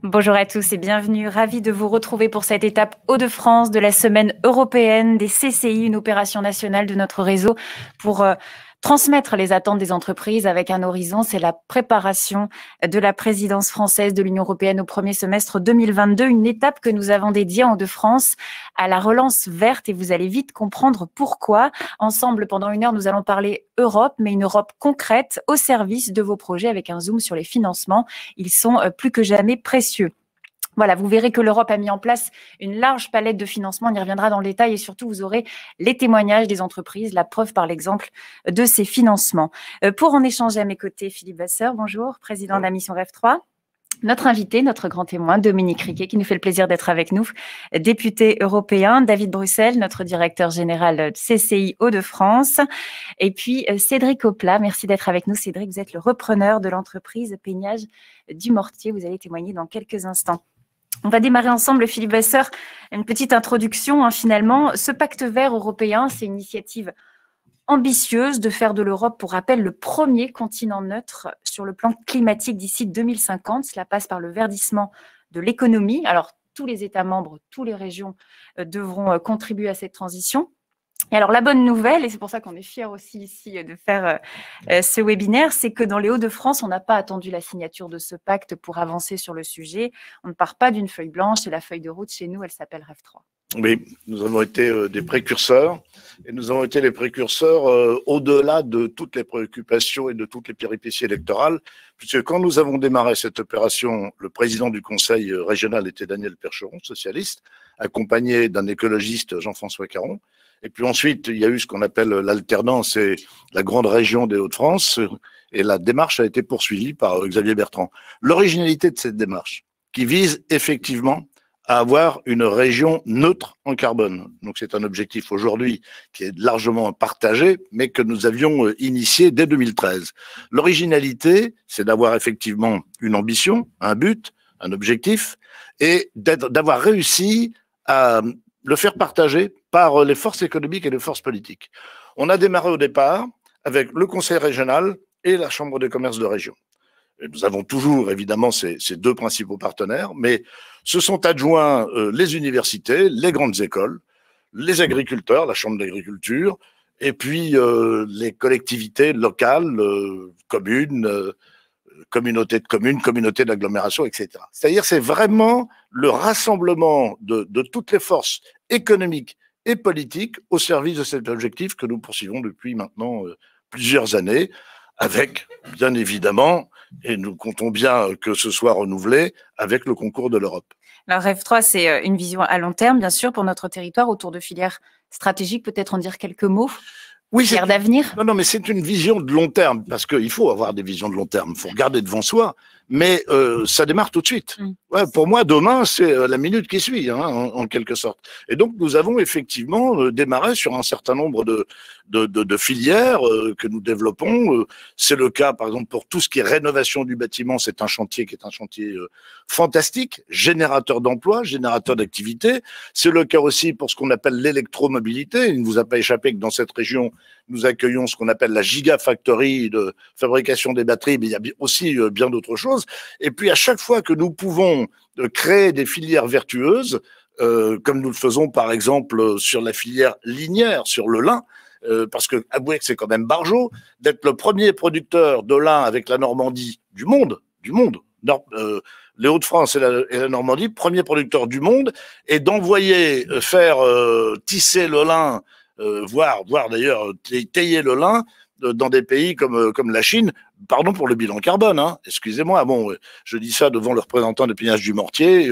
Bonjour à tous et bienvenue. Ravi de vous retrouver pour cette étape Hauts-de-France de la semaine européenne des CCI, une opération nationale de notre réseau pour transmettre les attentes des entreprises avec un horizon, c'est la préparation de la présidence française de l'Union européenne au premier semestre 2022, une étape que nous avons dédiée en Hauts-de-France à la relance verte et vous allez vite comprendre pourquoi. Ensemble, pendant une heure, nous allons parler Europe, mais une Europe concrète au service de vos projets avec un zoom sur les financements. Ils sont plus que jamais précieux. Voilà, vous verrez que l'Europe a mis en place une large palette de financement. On y reviendra dans le détail et surtout, vous aurez les témoignages des entreprises, la preuve par l'exemple de ces financements. Pour en échanger à mes côtés, Philippe Vasseur, bonjour, président de la mission Rêve 3. Notre invité, notre grand témoin, Dominique Riquet, qui nous fait le plaisir d'être avec nous, député européen, David Bruxelles, notre directeur général CCI Hauts-de-France, et puis Cédric Oplat. Merci d'être avec nous. Cédric, vous êtes le repreneur de l'entreprise Peignage du Mortier. Vous allez témoigner dans quelques instants. On va démarrer ensemble, Philippe Vasseur, une petite introduction. Finalement, ce pacte vert européen, c'est une initiative ambitieuse de faire de l'Europe, pour rappel, le premier continent neutre sur le plan climatique d'ici 2050. Cela passe par le verdissement de l'économie. Alors, tous les États membres, toutes les régions devront contribuer à cette transition. Et alors, la bonne nouvelle, et c'est pour ça qu'on est fiers aussi ici de faire ce webinaire, c'est que dans les Hauts-de-France, on n'a pas attendu la signature de ce pacte pour avancer sur le sujet. On ne part pas d'une feuille blanche et la feuille de route, chez nous, elle s'appelle Rêve 3. Oui, nous avons été des précurseurs et nous avons été les précurseurs au-delà de toutes les préoccupations et de toutes les péripéties électorales, puisque quand nous avons démarré cette opération, le président du conseil régional était Daniel Percheron, socialiste, accompagné d'un écologiste, Jean-François Caron. Et puis ensuite, il y a eu ce qu'on appelle l'alternance et la grande région des Hauts-de-France, et la démarche a été poursuivie par Xavier Bertrand. L'originalité de cette démarche, qui vise effectivement à avoir une région neutre en carbone. Donc c'est un objectif aujourd'hui qui est largement partagé, mais que nous avions initié dès 2013. L'originalité, c'est d'avoir effectivement une ambition, un but, un objectif, et d'avoir réussi à le faire partager par les forces économiques et les forces politiques. On a démarré au départ avec le conseil régional et la chambre de commerce de région. Et nous avons toujours évidemment ces deux principaux partenaires, mais se sont adjoints les universités, les grandes écoles, les agriculteurs, la chambre d'agriculture, et puis les collectivités locales, communes, communautés de communes, communautés d'agglomération, etc. C'est-à-dire c'est vraiment le rassemblement de toutes les forces économiques et politiques au service de cet objectif que nous poursuivons depuis maintenant plusieurs années, avec, bien évidemment, et nous comptons bien que ce soit renouvelé, avec le concours de l'Europe. Alors, Rêve 3, c'est une vision à long terme, bien sûr, pour notre territoire, autour de filières stratégiques. Peut-être en dire quelques mots. Oui, filières d'avenir. Non, mais c'est une vision de long terme, parce qu'il faut avoir des visions de long terme. Il faut regarder devant soi, mais ça démarre tout de suite. Ouais, pour moi, demain, c'est la minute qui suit, hein, en quelque sorte. Et donc, nous avons effectivement démarré sur un certain nombre de filières que nous développons. C'est le cas, par exemple, pour tout ce qui est rénovation du bâtiment. C'est un chantier qui est un chantier fantastique, générateur d'emplois, générateur d'activité. C'est le cas aussi pour ce qu'on appelle l'électromobilité. Il ne vous a pas échappé que dans cette région, nous accueillons ce qu'on appelle la Gigafactory de fabrication des batteries, mais il y a aussi bien d'autres choses. Et puis, à chaque fois que nous pouvons créer des filières vertueuses, comme nous le faisons par exemple sur la filière linière, sur le lin, parce que avouez que c'est quand même barjot d'être le premier producteur de lin avec la Normandie du monde, les Hauts-de-France et la Normandie, premier producteur du monde, et d'envoyer faire tisser le lin, voire d'ailleurs tailler le lin dans des pays comme la Chine. Pardon pour le bilan carbone, hein, excusez-moi. Bon, je dis ça devant le représentant de Peignage du Mortier,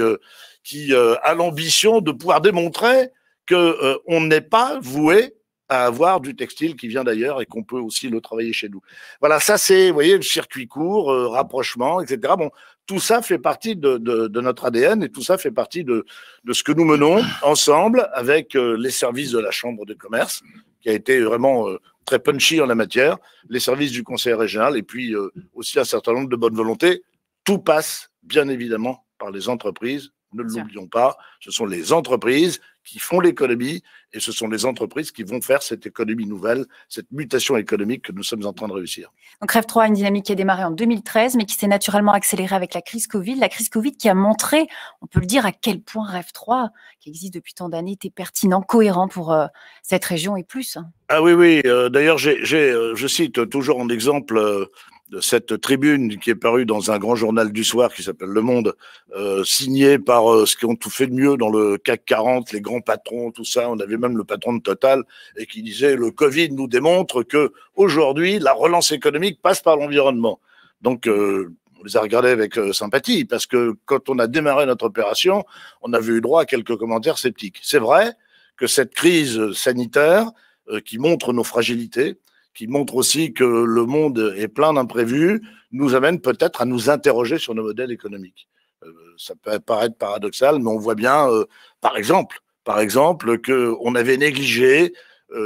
qui a l'ambition de pouvoir démontrer que on n'est pas voué à avoir du textile qui vient d'ailleurs et qu'on peut aussi le travailler chez nous. Voilà, ça c'est, vous voyez, le circuit court, rapprochement, etc. Bon, tout ça fait partie de notre ADN et tout ça fait partie de ce que nous menons ensemble avec les services de la Chambre de commerce, qui a été vraiment très punchy en la matière, les services du conseil régional et puis aussi un certain nombre de bonnes volontés. Tout passe, bien évidemment, par les entreprises, Ne l'oublions pas, ce sont les entreprises qui font l'économie et ce sont les entreprises qui vont faire cette économie nouvelle, cette mutation économique que nous sommes en train de réussir. Donc Rêve 3 a une dynamique qui a démarré en 2013, mais qui s'est naturellement accélérée avec la crise Covid. La crise Covid qui a montré, on peut le dire, à quel point Rêve 3, qui existe depuis tant d'années, était pertinent, cohérent pour cette région et plus. Ah oui, oui. D'ailleurs, je cite toujours en exemple de cette tribune qui est parue dans un grand journal du soir qui s'appelle Le Monde, signée par ce qui ont tout fait de mieux dans le CAC 40, les grands patrons, tout ça. On avait même le patron de Total et qui disait le Covid nous démontre que aujourd'hui la relance économique passe par l'environnement. Donc on les a regardés avec sympathie parce que quand on a démarré notre opération, on avait eu droit à quelques commentaires sceptiques. C'est vrai que cette crise sanitaire qui montre nos fragilités, qui montre aussi que le monde est plein d'imprévus, nous amène peut-être à nous interroger sur nos modèles économiques. Ça peut paraître paradoxal, mais on voit bien, par exemple, qu'on avait négligé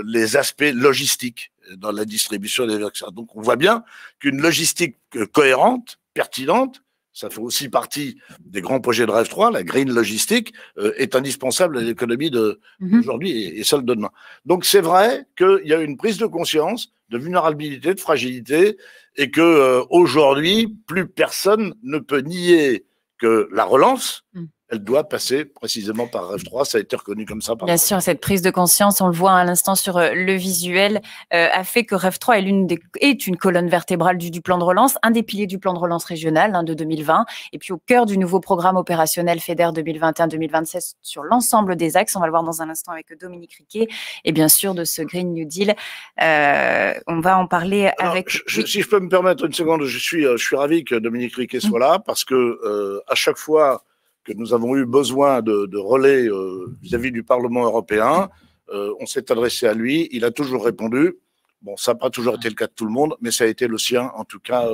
les aspects logistiques dans la distribution des vaccins. Donc on voit bien qu'une logistique cohérente, pertinente, ça fait aussi partie des grands projets de Rêve 3, la green logistique est indispensable à l'économie d'aujourd'hui et celle de demain. Donc c'est vrai qu'il y a une prise de conscience de vulnérabilité, de fragilité, et que aujourd'hui, plus personne ne peut nier que la relance, elle doit passer précisément par Rêve 3, ça a été reconnu comme ça. Bien sûr, cette prise de conscience, on le voit à l'instant sur le visuel, a fait que Rêve 3 est une colonne vertébrale du plan de relance, un des piliers du plan de relance régional de 2020, et puis au cœur du nouveau programme opérationnel FEDER 2021-2027 sur l'ensemble des axes. On va le voir dans un instant avec Dominique Riquet, et bien sûr de ce Green New Deal. On va en parler avec... Si je peux me permettre une seconde, je suis ravi que Dominique Riquet soit là, parce que à chaque fois que nous avons eu besoin de relais vis-à-vis du Parlement européen, on s'est adressé à lui, il a toujours répondu. Bon, ça n'a pas toujours été le cas de tout le monde, mais ça a été le sien. En tout cas,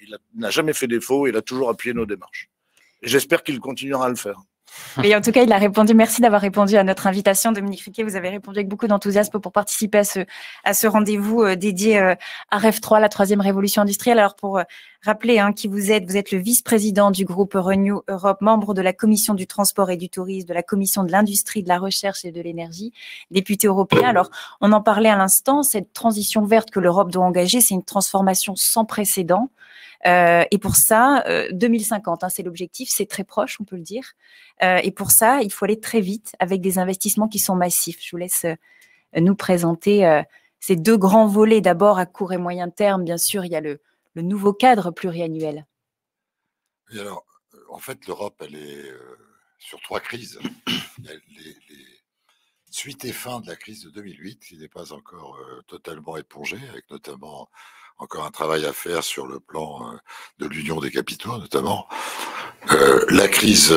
il n'a jamais fait défaut, il a toujours appuyé nos démarches. Et j'espère qu'il continuera à le faire. Et en tout cas, il a répondu. Merci d'avoir répondu à notre invitation, Dominique Riquet. Vous avez répondu avec beaucoup d'enthousiasme pour participer à ce rendez-vous dédié à Rêve 3, la troisième révolution industrielle. Alors, pour rappeler qui vous êtes le vice-président du groupe Renew Europe, membre de la Commission du transport et du tourisme, de la Commission de l'industrie, de la recherche et de l'énergie, député européen. Alors, on en parlait à l'instant, cette transition verte que l'Europe doit engager, c'est une transformation sans précédent. Et pour ça, 2050, c'est l'objectif, c'est très proche, on peut le dire. Et pour ça, il faut aller très vite avec des investissements qui sont massifs. Je vous laisse nous présenter ces deux grands volets. D'abord, à court et moyen terme, bien sûr, il y a le nouveau cadre pluriannuel. Et alors, en fait, l'Europe, elle est sur trois crises. Les suites et fins de la crise de 2008, qui n'est pas encore totalement épongée, avec notamment encore un travail à faire sur le plan de l'union des capitaux, notamment. La crise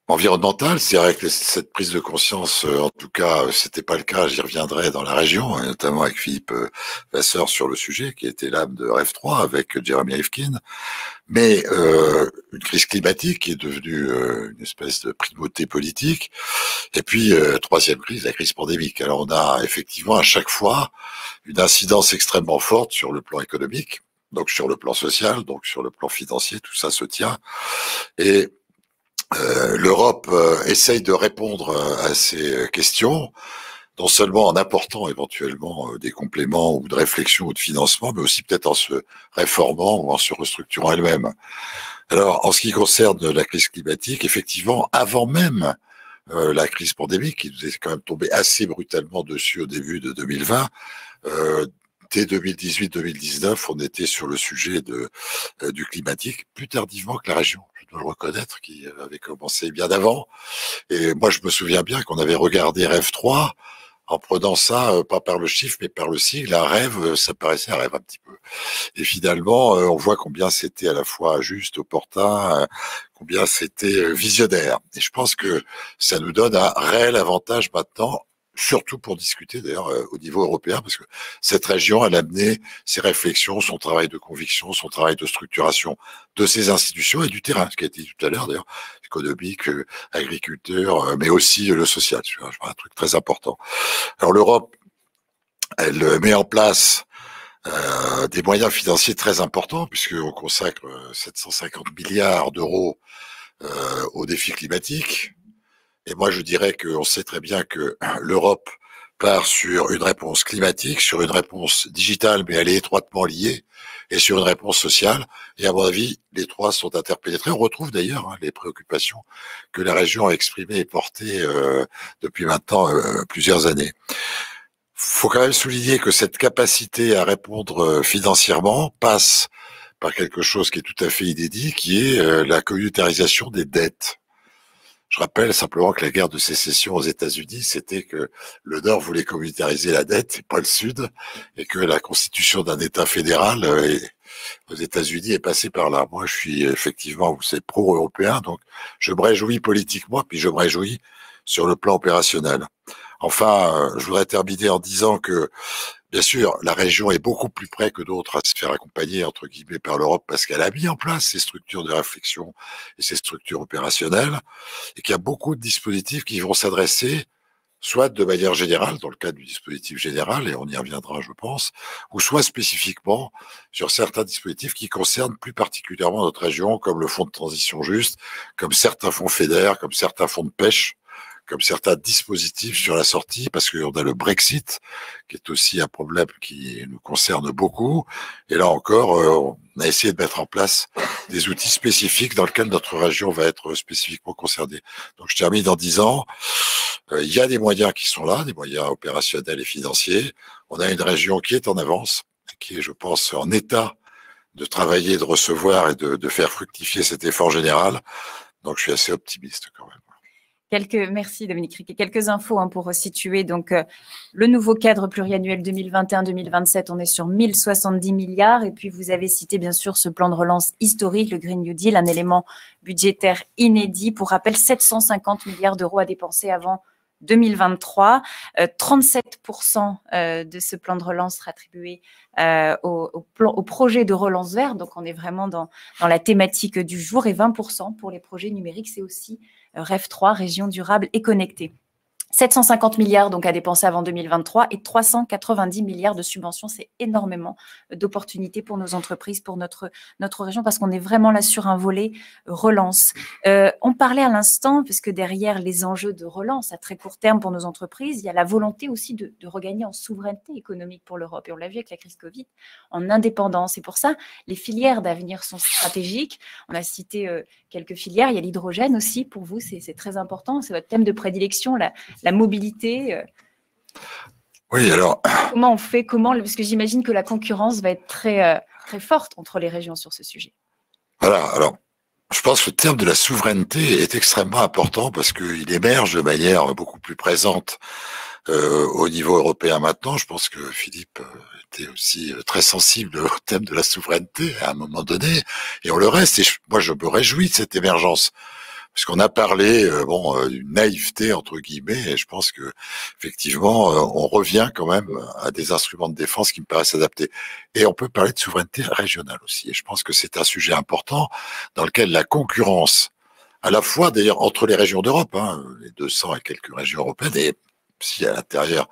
environnementale, c'est vrai que cette prise de conscience, en tout cas, c'était pas le cas, j'y reviendrai dans la région, et notamment avec Philippe Vasseur sur le sujet, qui était l'âme de Rêve 3 avec Jeremy Rifkin. Mais une crise climatique qui est devenue une espèce de primauté politique. Et puis, troisième crise, la crise pandémique. Alors, on a effectivement à chaque fois une incidence extrêmement forte sur le plan économique, donc sur le plan social, donc sur le plan financier, tout ça se tient. Et l'Europe essaye de répondre à ces questions, non seulement en apportant éventuellement des compléments ou de réflexion ou de financement, mais aussi peut-être en se réformant ou en se restructurant elle-même. Alors, en ce qui concerne la crise climatique, effectivement, avant même la crise pandémique, qui nous est quand même tombée assez brutalement dessus au début de 2020, dès 2018-2019, on était sur le sujet du climatique, plus tardivement que la région, je dois le reconnaître, qui avait commencé bien avant. Et moi, je me souviens bien qu'on avait regardé Rêve 3, en prenant ça, pas par le chiffre, mais par le sigle. Un rêve, ça paraissait un rêve un petit peu. Et finalement, on voit combien c'était à la fois juste, opportun, combien c'était visionnaire. Et je pense que ça nous donne un réel avantage maintenant, surtout pour discuter d'ailleurs au niveau européen, parce que cette région, elle a amené ses réflexions, son travail de conviction, son travail de structuration de ses institutions et du terrain, ce qui a été dit tout à l'heure d'ailleurs, économique, agriculteur, mais aussi le social, c'est un truc très important. Alors l'Europe, elle met en place des moyens financiers très importants, puisqu'on consacre 750 milliards d'euros aux défis climatiques. Et moi, je dirais qu'on sait très bien que l'Europe part sur une réponse climatique, sur une réponse digitale, mais elle est étroitement liée, et sur une réponse sociale. Et à mon avis, les trois sont interpénétrés. On retrouve d'ailleurs les préoccupations que la région a exprimées et portées depuis maintenant plusieurs années. Faut quand même souligner que cette capacité à répondre financièrement passe par quelque chose qui est tout à fait inédit, qui est la communautarisation des dettes. Je rappelle simplement que la guerre de sécession aux États-Unis, c'était que le Nord voulait communautariser la dette, et pas le Sud, et que la constitution d'un État fédéral aux États-Unis est passée par là. Moi, je suis effectivement, vous savez, pro-européen, donc je me réjouis politiquement, puis je me réjouis sur le plan opérationnel. Enfin, je voudrais terminer en disant que, bien sûr, la région est beaucoup plus près que d'autres à se faire accompagner, entre guillemets, par l'Europe, parce qu'elle a mis en place ces structures de réflexion et ces structures opérationnelles, et qu'il y a beaucoup de dispositifs qui vont s'adresser, soit de manière générale, dans le cadre du dispositif général, et on y reviendra, je pense, ou soit spécifiquement sur certains dispositifs qui concernent plus particulièrement notre région, comme le fonds de transition juste, comme certains fonds FEDER, comme certains fonds de pêche, comme certains dispositifs sur la sortie, parce qu'on a le Brexit, qui est aussi un problème qui nous concerne beaucoup. Et là encore, on a essayé de mettre en place des outils spécifiques dans lesquels notre région va être spécifiquement concernée. Donc je termine en disant, il y a des moyens qui sont là, des moyens opérationnels et financiers. On a une région qui est en avance, qui est, je pense, en état de travailler, de recevoir et de faire fructifier cet effort général. Donc je suis assez optimiste quand même. Merci Dominique Riquet. Quelques infos pour resituer. Donc, le nouveau cadre pluriannuel 2021-2027, on est sur 1070 milliards. Et puis, vous avez cité bien sûr ce plan de relance historique, le Green New Deal, un élément budgétaire inédit. Pour rappel, 750 milliards d'euros à dépenser avant 2023. 37% de ce plan de relance sera attribué au projet de relance verte. Donc, on est vraiment dans la thématique du jour. Et 20% pour les projets numériques. C'est aussi REF 3, Région durable et connectée. 750 milliards donc à dépenser avant 2023 et 390 milliards de subventions. C'est énormément d'opportunités pour nos entreprises, pour notre région, parce qu'on est vraiment là sur un volet relance. On parlait à l'instant, parce que derrière les enjeux de relance à très court terme pour nos entreprises, il y a la volonté aussi de regagner en souveraineté économique pour l'Europe. Et on l'a vu avec la crise Covid, en indépendance. Et pour ça, les filières d'avenir sont stratégiques. On a cité quelques filières. Il y a l'hydrogène aussi. Pour vous, c'est très important. C'est votre thème de prédilection, la mobilité. Oui, alors. Comment on fait, parce que j'imagine que la concurrence va être très, très forte entre les régions sur ce sujet. Voilà, alors, je pense que le terme de la souveraineté est extrêmement important parce qu'il émerge de manière beaucoup plus présente au niveau européen maintenant. Je pense que Philippe était aussi très sensible au thème de la souveraineté à un moment donné, et on le reste. Et moi, je me réjouis de cette émergence. Parce qu'on a parlé, d'une naïveté entre guillemets, et je pense que effectivement, on revient quand même à des instruments de défense qui me paraissent adaptés. Et on peut parler de souveraineté régionale aussi. Et je pense que c'est un sujet important dans lequel la concurrence, à la fois d'ailleurs entre les régions d'Europe, les 200 et quelques régions européennes, et si à l'intérieur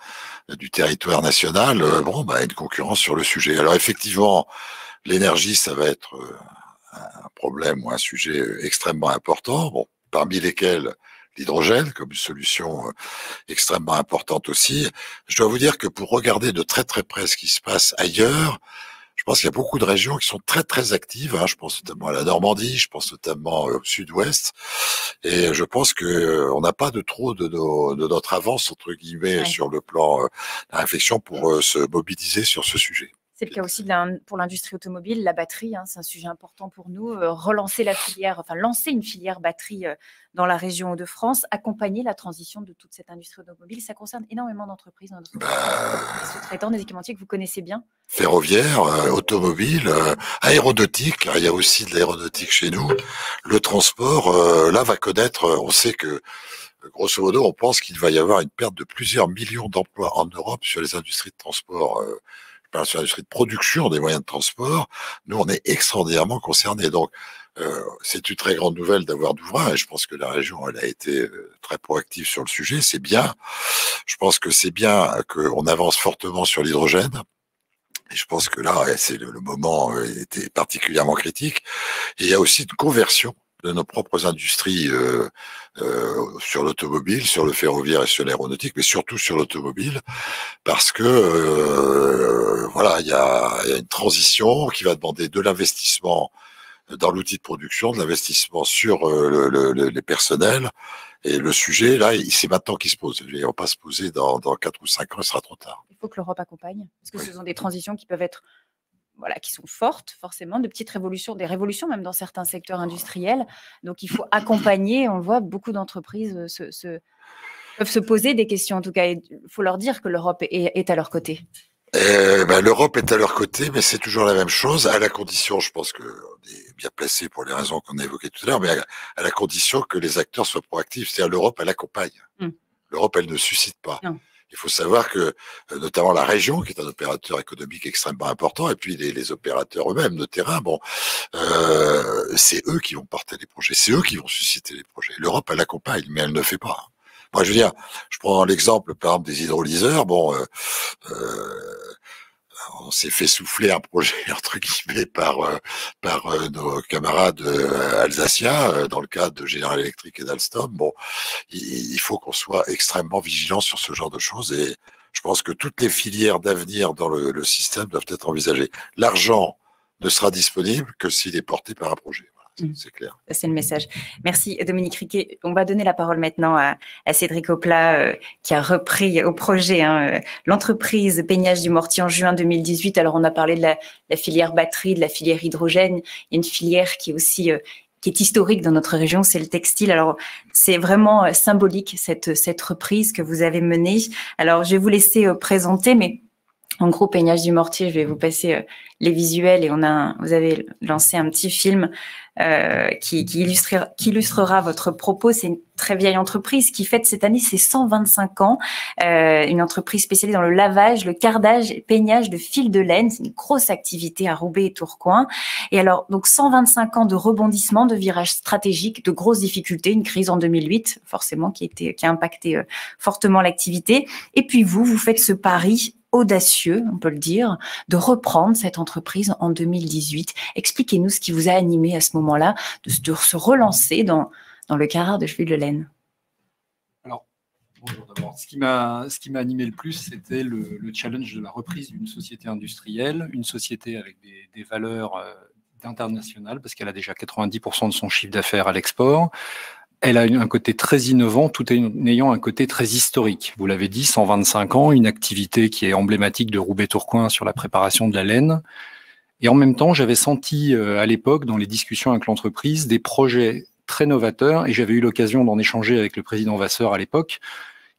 du territoire national, une concurrence sur le sujet. Alors effectivement, l'énergie, ça va être un problème ou un sujet extrêmement important, parmi lesquels l'hydrogène comme une solution extrêmement importante aussi. Je dois vous dire que pour regarder de très très près ce qui se passe ailleurs, je pense qu'il y a beaucoup de régions qui sont très très actives. Je pense notamment à la Normandie, je pense notamment au sud-ouest, et je pense que on n'a pas de trop de notre avance entre guillemets sur le plan de la réflexion pour se mobiliser sur ce sujet. C'est le cas aussi pour l'industrie automobile, la batterie, c'est un sujet important pour nous. Relancer la filière, lancer une filière batterie dans la région Hauts-de-France, accompagner la transition de toute cette industrie automobile. Ça concerne énormément d'entreprises dans notre pays, sous-traitants, des équipementiers que vous connaissez bien. Ferroviaire, automobile, aéronautique. Il y a aussi de l'aéronautique chez nous. Le transport, là, va connaître, on sait que grosso modo, on pense qu'il va y avoir une perte de plusieurs millions d'emplois en Europe sur les industries de transport, sur l'industrie de production des moyens de transport. Nous, on est extraordinairement concernés. Donc, c'est une très grande nouvelle d'avoir d'ouvrir, et je pense que la région, elle a été très proactive sur le sujet. C'est bien. Je pense que c'est bien qu'on avance fortement sur l'hydrogène. Et je pense que là, c'est le moment était particulièrement critique. Et il y a aussi une conversion de nos propres industries sur l'automobile, sur le ferroviaire et sur l'aéronautique, mais surtout sur l'automobile, parce que voilà, il y a une transition qui va demander de l'investissement dans l'outil de production, de l'investissement sur les personnels. Et le sujet, là, c'est maintenant qu'il se pose. Il ne va pas se poser dans 4 ou 5 ans, il sera trop tard. Il faut que l'Europe accompagne, parce que ce sont des transitions qui peuvent être, voilà, qui sont fortes, forcément, de petites révolutions, des révolutions même dans certains secteurs industriels. Donc, il faut accompagner. On voit beaucoup d'entreprises peuvent se poser des questions, en tout cas. Il faut leur dire que l'Europe est à leur côté. L'Europe est à leur côté, mais c'est toujours la même chose, à la condition, je pense qu'on est bien placé pour les raisons qu'on a évoquées tout à l'heure, mais à la condition que les acteurs soient proactifs. C'est-à-dire l'Europe, elle accompagne. L'Europe, elle ne suscite pas. Non. Il faut savoir que, notamment la région, qui est un opérateur économique extrêmement important, et puis les opérateurs eux-mêmes de terrain, c'est eux qui vont porter les projets, c'est eux qui vont susciter les projets. L'Europe, elle accompagne, mais elle ne fait pas. Moi, je veux dire, je prends l'exemple, par exemple, des hydrolyseurs. On s'est fait souffler un projet, entre guillemets, par nos camarades alsaciens, dans le cadre de General Electric et d'Alstom. Il faut qu'on soit extrêmement vigilant sur ce genre de choses, et je pense que toutes les filières d'avenir dans le système doivent être envisagées. L'argent ne sera disponible que s'il est porté par un projet. C'est clair. C'est le message. Merci Dominique Riquet. On va donner la parole maintenant à Cédric Oplat, qui a repris au projet l'entreprise Peignage du Mortier en juin 2018. Alors on a parlé de la filière batterie, de la filière hydrogène. Il y a une filière qui est aussi qui est historique dans notre région, c'est le textile. Alors c'est vraiment symbolique cette reprise que vous avez menée. Alors je vais vous laisser présenter, mais en gros, Peignage du Mortier, je vais vous passer les visuels, et vous avez lancé un petit film qui illustrera votre propos. C'est une très vieille entreprise qui fête cette année ses 125 ans, une entreprise spécialisée dans le lavage, le cardage et peignage de fils de laine. C'est une grosse activité à Roubaix et Tourcoing. Et alors, donc 125 ans de rebondissement, de virages stratégiques, de grosses difficultés, une crise en 2008, forcément, qui a impacté fortement l'activité. Et puis vous faites ce pari audacieux, on peut le dire, de reprendre cette entreprise en 2018. Expliquez-nous ce qui vous a animé à ce moment-là, de se relancer dans le carrage de fil de laine. Alors, bonjour d'abord. Ce qui m'a animé le plus, c'était le challenge de la reprise d'une société industrielle, une société avec des valeurs internationales, parce qu'elle a déjà 90% de son chiffre d'affaires à l'export. Elle a un côté très innovant, tout en ayant un côté très historique. Vous l'avez dit, 125 ans, une activité qui est emblématique de Roubaix-Tourcoing sur la préparation de la laine. Et en même temps, j'avais senti à l'époque, dans les discussions avec l'entreprise, des projets très novateurs, et j'avais eu l'occasion d'en échanger avec le président Vasseur à l'époque,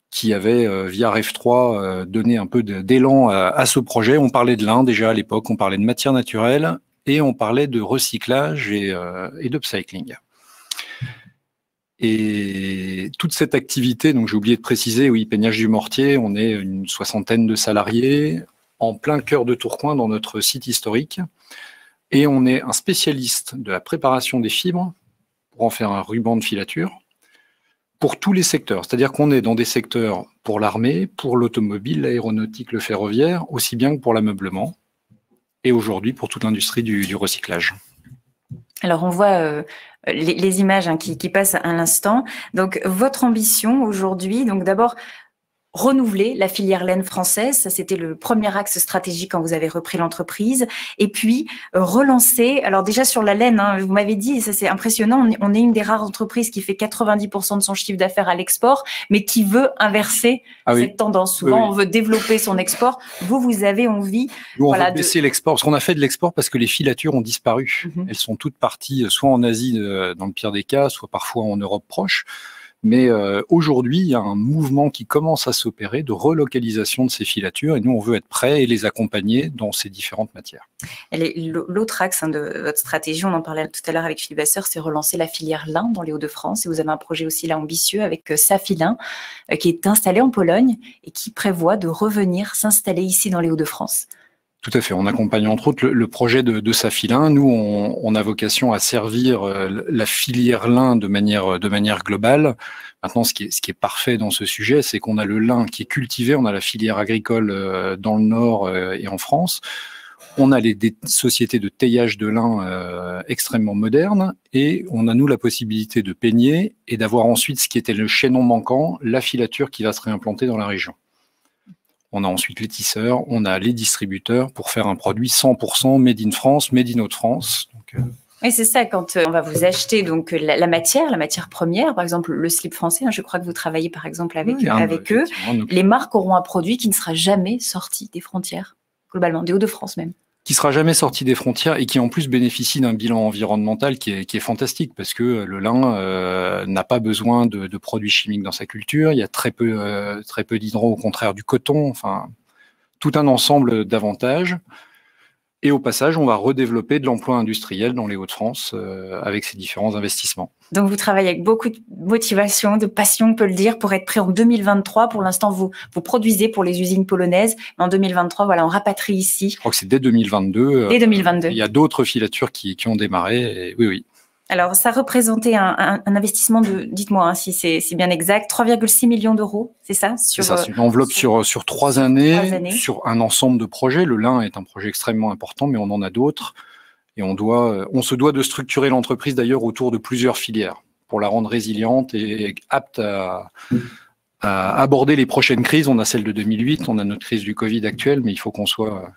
qui avait, via REF3, donné un peu d'élan à ce projet. On parlait de lin déjà à l'époque, on parlait de matières naturelles, et on parlait de recyclage et d'upcycling. Et toute cette activité, donc j'ai oublié de préciser, oui, Peignage du Mortier, on est une 60aine de salariés en plein cœur de Tourcoing dans notre site historique. Et on est un spécialiste de la préparation des fibres pour en faire un ruban de filature pour tous les secteurs. C'est-à-dire qu'on est dans des secteurs pour l'armée, pour l'automobile, l'aéronautique, le ferroviaire, aussi bien que pour l'ameublement. Et aujourd'hui, pour toute l'industrie du recyclage. Alors, on voit les images qui passent à l'instant. Donc, votre ambition aujourd'hui, donc d'abord, renouveler la filière laine française, ça c'était le premier axe stratégique quand vous avez repris l'entreprise, et puis relancer, alors déjà sur la laine, vous m'avez dit, ça c'est impressionnant, on est une des rares entreprises qui fait 90% de son chiffre d'affaires à l'export, mais qui veut inverser cette tendance. Souvent, on veut développer son export. Vous avez envie... Nous, on veut baisser l'export, parce qu'on a fait de l'export parce que les filatures ont disparu. Elles sont toutes parties, soit en Asie, dans le pire des cas, soit parfois en Europe proche. Mais aujourd'hui, il y a un mouvement qui commence à s'opérer de relocalisation de ces filatures, et nous, on veut être prêts et les accompagner dans ces différentes matières. L'autre axe de votre stratégie, on en parlait tout à l'heure avec Philippe Vasseur, c'est relancer la filière lin dans les Hauts-de-France. Et vous avez un projet aussi là ambitieux avec Safilin, qui est installé en Pologne et qui prévoit de revenir s'installer ici dans les Hauts-de-France. Tout à fait. On accompagne entre autres le projet de Safilin. Nous, on a vocation à servir la filière lin de manière globale. Maintenant, ce qui est parfait dans ce sujet, c'est qu'on a le lin qui est cultivé, on a la filière agricole dans le Nord et en France. On a des sociétés de taillage de lin extrêmement modernes et on a, nous, la possibilité de peigner et d'avoir ensuite ce qui était le chaînon manquant, la filature qui va se réimplanter dans la région. On a ensuite les tisseurs, on a les distributeurs pour faire un produit 100% made in France, made in Hauts-de-France. Oui, c'est ça, quand on va vous acheter donc la matière première, par exemple le slip français, je crois que vous travaillez par exemple avec eux, les marques auront un produit qui ne sera jamais sorti des frontières, globalement, des Hauts-de-France même. Qui sera jamais sorti des frontières et qui en plus bénéficie d'un bilan environnemental qui est fantastique parce que le lin n'a pas besoin de produits chimiques dans sa culture, il y a très peu d'hydro, au contraire du coton, enfin tout un ensemble d'avantages. Et au passage, on va redévelopper de l'emploi industriel dans les Hauts-de-France avec ces différents investissements. Donc, vous travaillez avec beaucoup de motivation, de passion, on peut le dire, pour être prêt en 2023. Pour l'instant, vous produisez pour les usines polonaises. Mais en 2023, voilà, on rapatrie ici. Je crois que c'est dès 2022. Dès 2022. Il y a d'autres filatures qui ont démarré. Et oui. Alors, ça représentait un investissement de, dites-moi si c'est bien exact, 3,6 millions d'euros, c'est ça? C'est ça, c'est une enveloppe sur 3 années, sur un ensemble de projets. Le lin est un projet extrêmement important, mais on en a d'autres. Et on se doit de structurer l'entreprise d'ailleurs autour de plusieurs filières pour la rendre résiliente et apte à aborder les prochaines crises. On a celle de 2008, on a notre crise du Covid actuelle, mais il faut qu'on soit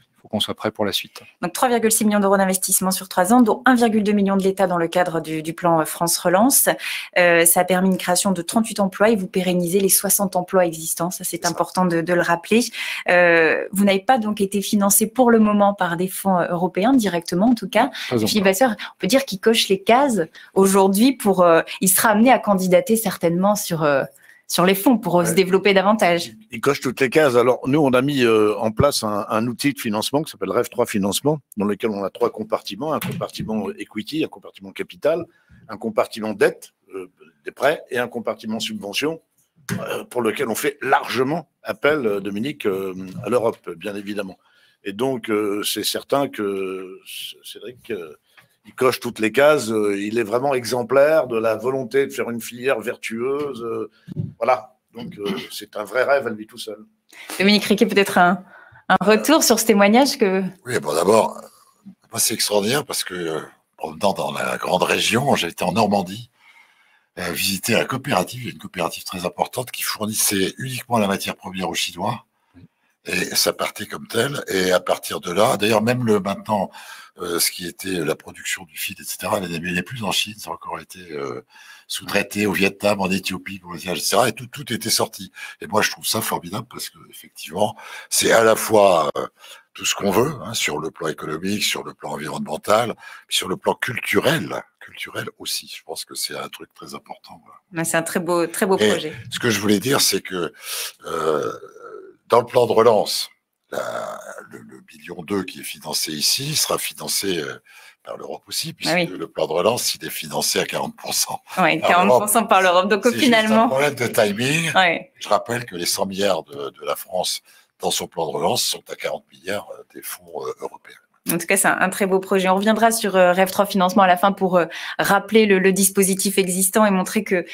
prêt pour la suite. Donc 3,6 millions d'euros d'investissement sur 3 ans, dont 1,2 million de l'État dans le cadre du plan France Relance. Ça a permis une création de 38 emplois et vous pérennisez les 60 emplois existants. Ça, c'est important de le rappeler. Vous n'avez pas donc été financé pour le moment par des fonds européens, directement en tout cas. Philippe Vasseur, on peut dire qu'il coche les cases aujourd'hui il sera amené à candidater certainement sur les fonds pour se développer davantage. Il coche toutes les cases. Alors, nous, on a mis en place un outil de financement qui s'appelle REF3 Financement, dans lequel on a 3 compartiments, un compartiment equity, un compartiment capital, un compartiment dette, des prêts, et un compartiment subvention, pour lequel on fait largement appel, Dominique, à l'Europe, bien évidemment. Et donc, c'est certain que Cédric... il coche toutes les cases, il est vraiment exemplaire de la volonté de faire une filière vertueuse. Voilà, donc c'est un vrai rêve à lui tout seul. Dominique Riquet, peut-être un retour sur ce témoignage que... Oui, bon d'abord, moi c'est extraordinaire parce que promenant dans la grande région, j'ai été en Normandie, visiter la coopérative, une coopérative très importante qui fournissait uniquement la matière première aux Chinois. Et ça partait comme tel. Et à partir de là, d'ailleurs même maintenant, ce qui était la production du fil, etc., elle n'est plus en Chine, ça a encore été sous-traité au Vietnam, en Éthiopie, etc. Et tout était sorti. Et moi, je trouve ça formidable parce que effectivement, c'est à la fois tout ce qu'on veut, sur le plan économique, sur le plan environnemental, sur le plan culturel aussi. Je pense que c'est un truc très important. Voilà. C'est un très beau projet. Ce que je voulais dire, c'est que dans le plan de relance, le million 2 qui est financé ici sera financé par l'Europe aussi, puisque le plan de relance, il est financé à 40%. Oui, 40% par l'Europe. Donc finalement, c'est un problème de timing. Je rappelle que les 100 milliards de la France dans son plan de relance sont à 40 milliards des fonds européens. En tout cas, c'est un très beau projet. On reviendra sur REF3 Financement à la fin pour rappeler le dispositif existant et montrer que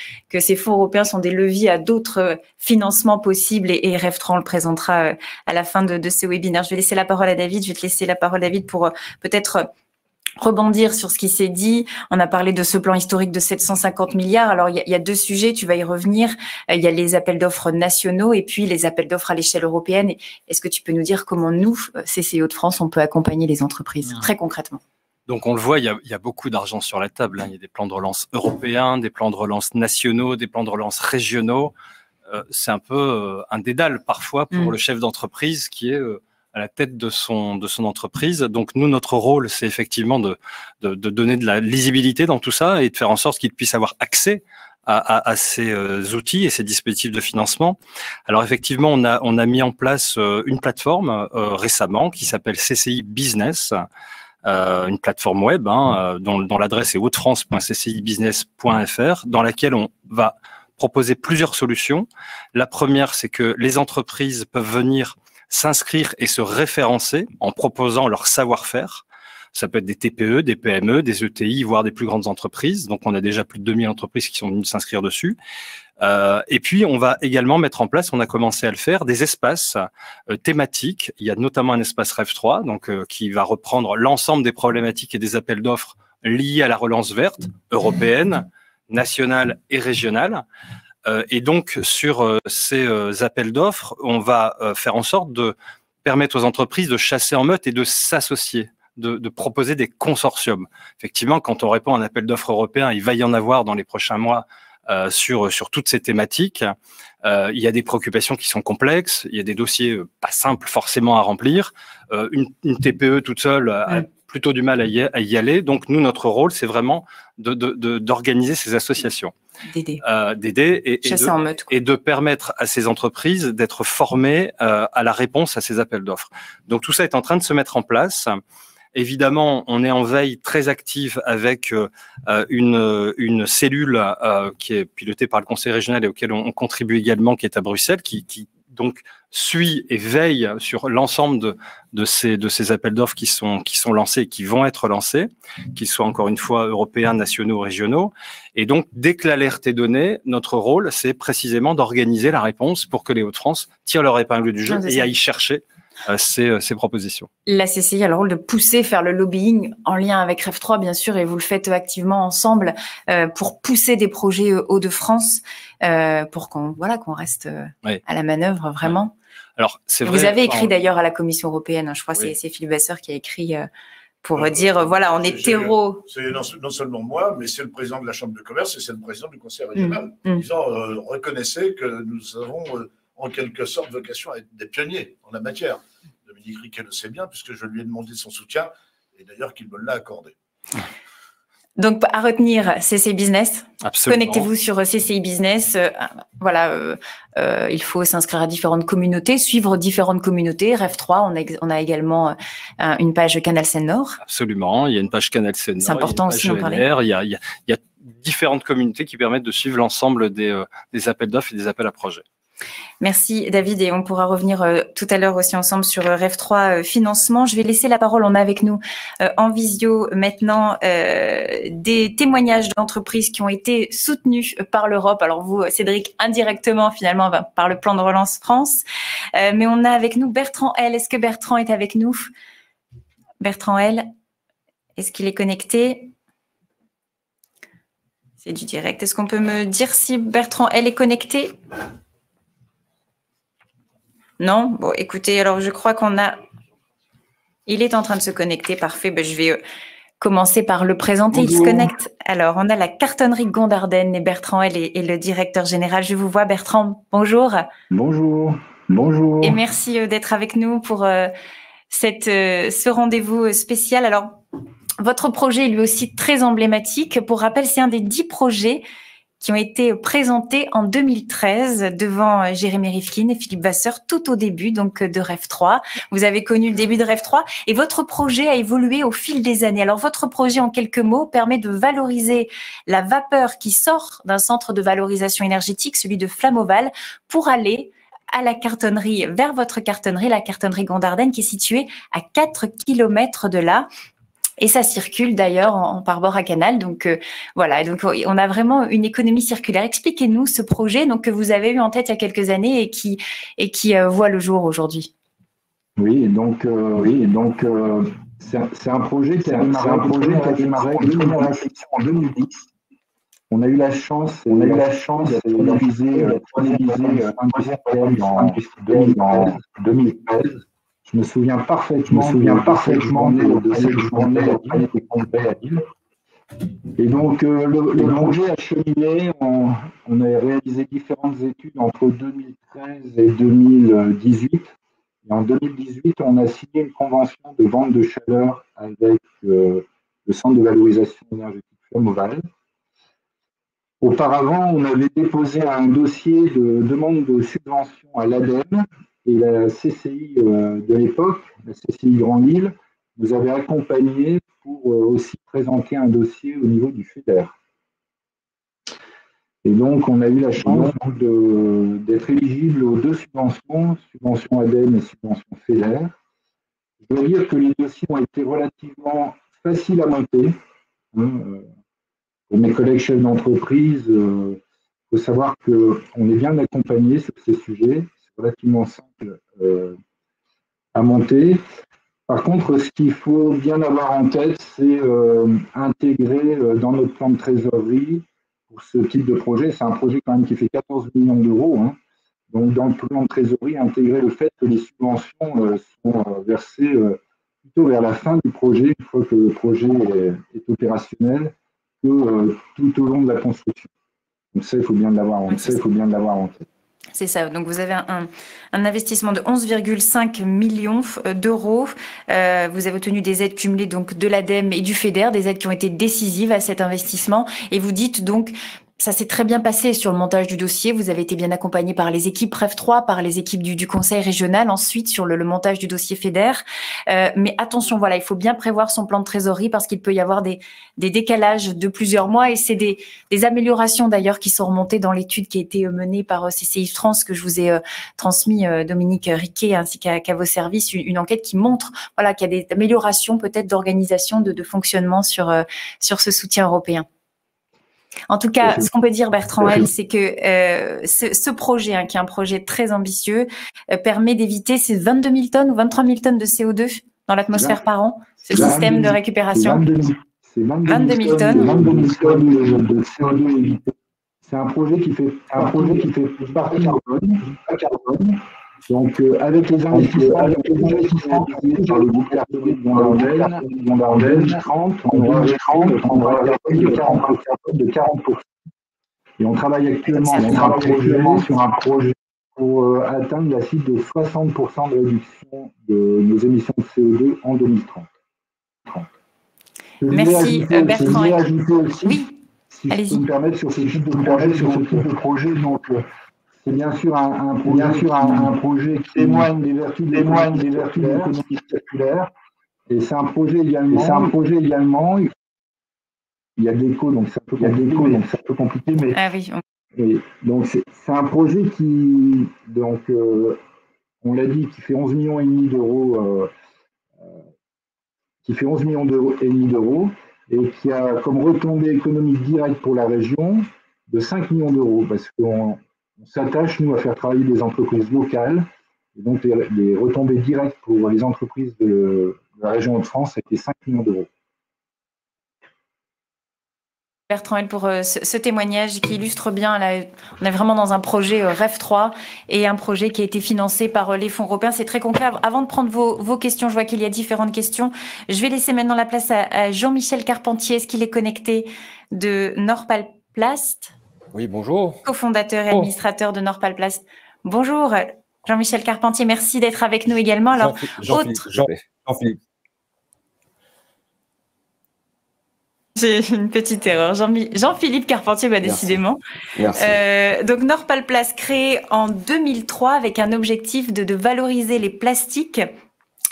ces fonds européens sont des leviers à d'autres financements possibles. Et REF3, on le présentera à la fin de ce webinaire. Je vais laisser la parole à David. Je vais te laisser la parole, David, pour peut-être rebondir sur ce qui s'est dit. On a parlé de ce plan historique de 750 milliards. Alors, il y a 2 sujets, tu vas y revenir. Il y a les appels d'offres nationaux et puis les appels d'offres à l'échelle européenne. Est-ce que tu peux nous dire comment nous, CCI Hauts-de-France, on peut accompagner les entreprises très concrètement? Donc, on le voit, il y a beaucoup d'argent sur la table. Il y a des plans de relance européens, des plans de relance nationaux, des plans de relance régionaux. C'est un peu un dédale parfois pour le chef d'entreprise qui est à la tête de son entreprise. Donc nous, notre rôle, c'est effectivement de donner de la lisibilité dans tout ça et de faire en sorte qu'il puisse avoir accès à ces outils et ces dispositifs de financement. Alors effectivement, on a mis en place une plateforme récemment qui s'appelle CCI Business, une plateforme web dont l'adresse est hautefrance.ccibusiness.fr, dans laquelle on va proposer plusieurs solutions. La première, c'est que les entreprises peuvent venir s'inscrire et se référencer en proposant leur savoir-faire. Ça peut être des TPE, des PME, des ETI, voire des plus grandes entreprises. Donc, on a déjà plus de 2000 entreprises qui sont venues s'inscrire dessus. Et puis, on va également mettre en place, on a commencé à le faire, des espaces thématiques. Il y a notamment un espace REV3, donc qui va reprendre l'ensemble des problématiques et des appels d'offres liés à la relance verte européenne, nationale et régionale. Et donc, sur ces appels d'offres, on va faire en sorte de permettre aux entreprises de chasser en meute et de s'associer, de proposer des consortiums. Effectivement, quand on répond à un appel d'offres européen, il va y en avoir dans les prochains mois sur toutes ces thématiques. Il y a des préoccupations qui sont complexes, il y a des dossiers pas simples forcément à remplir. Une TPE toute seule a plutôt du mal à y aller. Donc, nous, notre rôle, c'est vraiment d'organiser ces associations. D'aider et de permettre à ces entreprises d'être formées à la réponse à ces appels d'offres. Donc, tout ça est en train de se mettre en place. Évidemment, on est en veille très active avec une cellule qui est pilotée par le Conseil régional et auquel on contribue également, qui est à Bruxelles, qui donc suit et veille sur l'ensemble de ces appels d'offres qui sont lancés et qui vont être lancés, qu'ils soient encore une fois européens, nationaux, régionaux. Et donc, dès que l'alerte est donnée, notre rôle, c'est précisément d'organiser la réponse pour que les Hauts-de-France tirent leur épingle du jeu et aillent chercher ces propositions. La CCI a le rôle de pousser, faire le lobbying en lien avec REV3, bien sûr, et vous le faites activement ensemble pour pousser des projets Hauts-de-France pour qu'on reste à la manœuvre, vraiment. Alors, c'est vrai, vous avez écrit d'ailleurs à la Commission européenne, je crois que c'est Philippe Vasseur qui a écrit pour dire, voilà, on est terreau. C'est non seulement moi, mais c'est le président de la Chambre de commerce et c'est le président du Conseil régional. Disant, reconnaissez que nous avons en quelque sorte vocation à être des pionniers en la matière. Dominique Riquet le sait bien, puisque je lui ai demandé son soutien, et d'ailleurs qu'il me l'a accordé. Donc, à retenir, CCI Business. Absolument. Connectez-vous sur CCI Business. Il faut s'inscrire à différentes communautés, suivre différentes communautés. REV3, on a également une page Canal Seine-Nord. Absolument, il y a une page Canal Seine-Nord. C'est important aussi d'en parler. Il y a différentes communautés qui permettent de suivre l'ensemble des appels d'offres et des appels à projets. Merci David, et on pourra revenir tout à l'heure aussi ensemble sur REV3 financement. Je vais laisser la parole, on a avec nous en visio maintenant des témoignages d'entreprises qui ont été soutenues par l'Europe. Alors vous, Cédric, indirectement finalement par le plan de relance France, mais on a avec nous Bertrand L. Est-ce que Bertrand est avec nous? Bertrand L, est-ce qu'il est connecté? C'est du direct. Est-ce qu'on peut me dire si Bertrand L est connecté? Non? Bon, écoutez, alors je crois il est en train de se connecter, parfait. Je vais commencer par le présenter. Bonjour. Il se connecte. Alors, on a la cartonnerie Gondardenne et Bertrand L est le directeur général. Je vous vois, Bertrand. Bonjour. Bonjour. Bonjour. Et merci d'être avec nous pour ce rendez-vous spécial. Alors, votre projet est lui aussi très emblématique. Pour rappel, c'est un des 10 projets qui ont été présentés en 2013 devant Jérémy Rifkin et Philippe Vasseur tout au début donc de REV3. Vous avez connu le début de REV3 et votre projet a évolué au fil des années. Alors votre projet en quelques mots permet de valoriser la vapeur qui sort d'un centre de valorisation énergétique, celui de Flamoval, pour aller à la cartonnerie, vers votre cartonnerie, la cartonnerie Gondardenne qui est située à 4 km de là. Et ça circule d'ailleurs en pare-bord à canal. Donc voilà, donc on a vraiment une économie circulaire. Expliquez-nous ce projet donc, que vous avez eu en tête il y a quelques années et qui voit le jour aujourd'hui. Oui, donc c'est un projet qui a démarré en 2010. On a eu la chance d'être réalisé en 2013. Je me souviens parfaitement de cette journée à Lille. Et donc, le projet a cheminé. On a réalisé différentes études entre 2013 et 2018. Et en 2018, on a signé une convention de vente de chaleur avec le centre de valorisation énergétique Flamoval. Auparavant, on avait déposé un dossier de demande de subvention à l'ADEME. Et la CCI de l'époque, la CCI Grand Lille, nous avait accompagnés pour aussi présenter un dossier au niveau du FEDER. Et donc, on a eu la chance d'être éligible aux 2 subventions, subvention ADEME et subvention FEDER. Je dois dire que les dossiers ont été relativement faciles à monter. Pour mes collègues chefs d'entreprise, il faut savoir qu'on est bien accompagné sur ces sujets. C'est relativement simple à monter. Par contre, ce qu'il faut bien avoir en tête, c'est intégrer dans notre plan de trésorerie pour ce type de projet. C'est un projet quand même qui fait 14 millions d'euros. Donc, dans le plan de trésorerie, intégrer le fait que les subventions sont versées plutôt vers la fin du projet, une fois que le projet est opérationnel, que tout au long de la construction. Donc ça, il faut bien l'avoir en tête. C'est ça. Donc, vous avez un investissement de 11,5 millions d'euros. Vous avez obtenu des aides cumulées donc de l'ADEME et du FEDER, des aides qui ont été décisives à cet investissement. Et vous dites donc, ça s'est très bien passé sur le montage du dossier. Vous avez été bien accompagné par les équipes REF3, par les équipes du conseil régional, ensuite sur le montage du dossier FEDER. Mais attention, voilà, il faut bien prévoir son plan de trésorerie parce qu'il peut y avoir des décalages de plusieurs mois et c'est des améliorations d'ailleurs qui sont remontées dans l'étude qui a été menée par CCI France que je vous ai transmis, Dominique Riquet, ainsi qu'à vos services, une enquête qui montre voilà, qu'il y a des améliorations peut-être d'organisation, de fonctionnement sur ce soutien européen. En tout cas, ce qu'on peut dire, Bertrand L, c'est que ce projet, qui est un projet très ambitieux, permet d'éviter ces 22 000 tonnes ou 23 000 tonnes de CO2 dans l'atmosphère par an, ce système de récupération. C'est 22 000 tonnes de CO2 évité. C'est un projet qui fait partie carbone. Donc, avec les investissements par le groupe de Gondardenne, 30, on aura un carbone de 40%. Et on travaille actuellement sur un projet pour atteindre la cible de 60% de réduction de nos émissions de CO2 en 2030. Merci Bertrand. Je vais ajouter aussi, oui, si je peux me permettre, sur ce type de projet, donc c'est bien sûr un projet qui témoigne des vertus de l'économie circulaire. Et c'est un projet également. Il y a de l'écho, donc c'est un peu compliqué, mais ah oui. Oui, donc c'est un projet qui, donc on l'a dit, qui fait 11 millions et demi d'euros, et qui a comme retombée économique directe pour la région de 5 millions d'euros, parce qu'on s'attache, nous, à faire travailler des entreprises locales, et donc les retombées directes pour les entreprises de la région Hauts-de-France, c'était 5 millions d'euros. Bertrand L pour ce témoignage qui illustre bien, là, on est vraiment dans un projet REF3 et un projet qui a été financé par les fonds européens. C'est très concret. Avant de prendre vos questions, je vois qu'il y a différentes questions. Je vais laisser maintenant la place à Jean-Michel Carpentier. Est-ce qu'il est connecté de Norpalplast? Oui, bonjour. Cofondateur et administrateur de Norpalplast. Bonjour Jean-Michel Carpentier, merci d'être avec nous également. Alors, Jean-Philippe. J'ai une petite erreur. Jean-Philippe Carpentier, décidément. Merci. Donc, Norpalplast, créé en 2003 avec un objectif de valoriser les plastiques.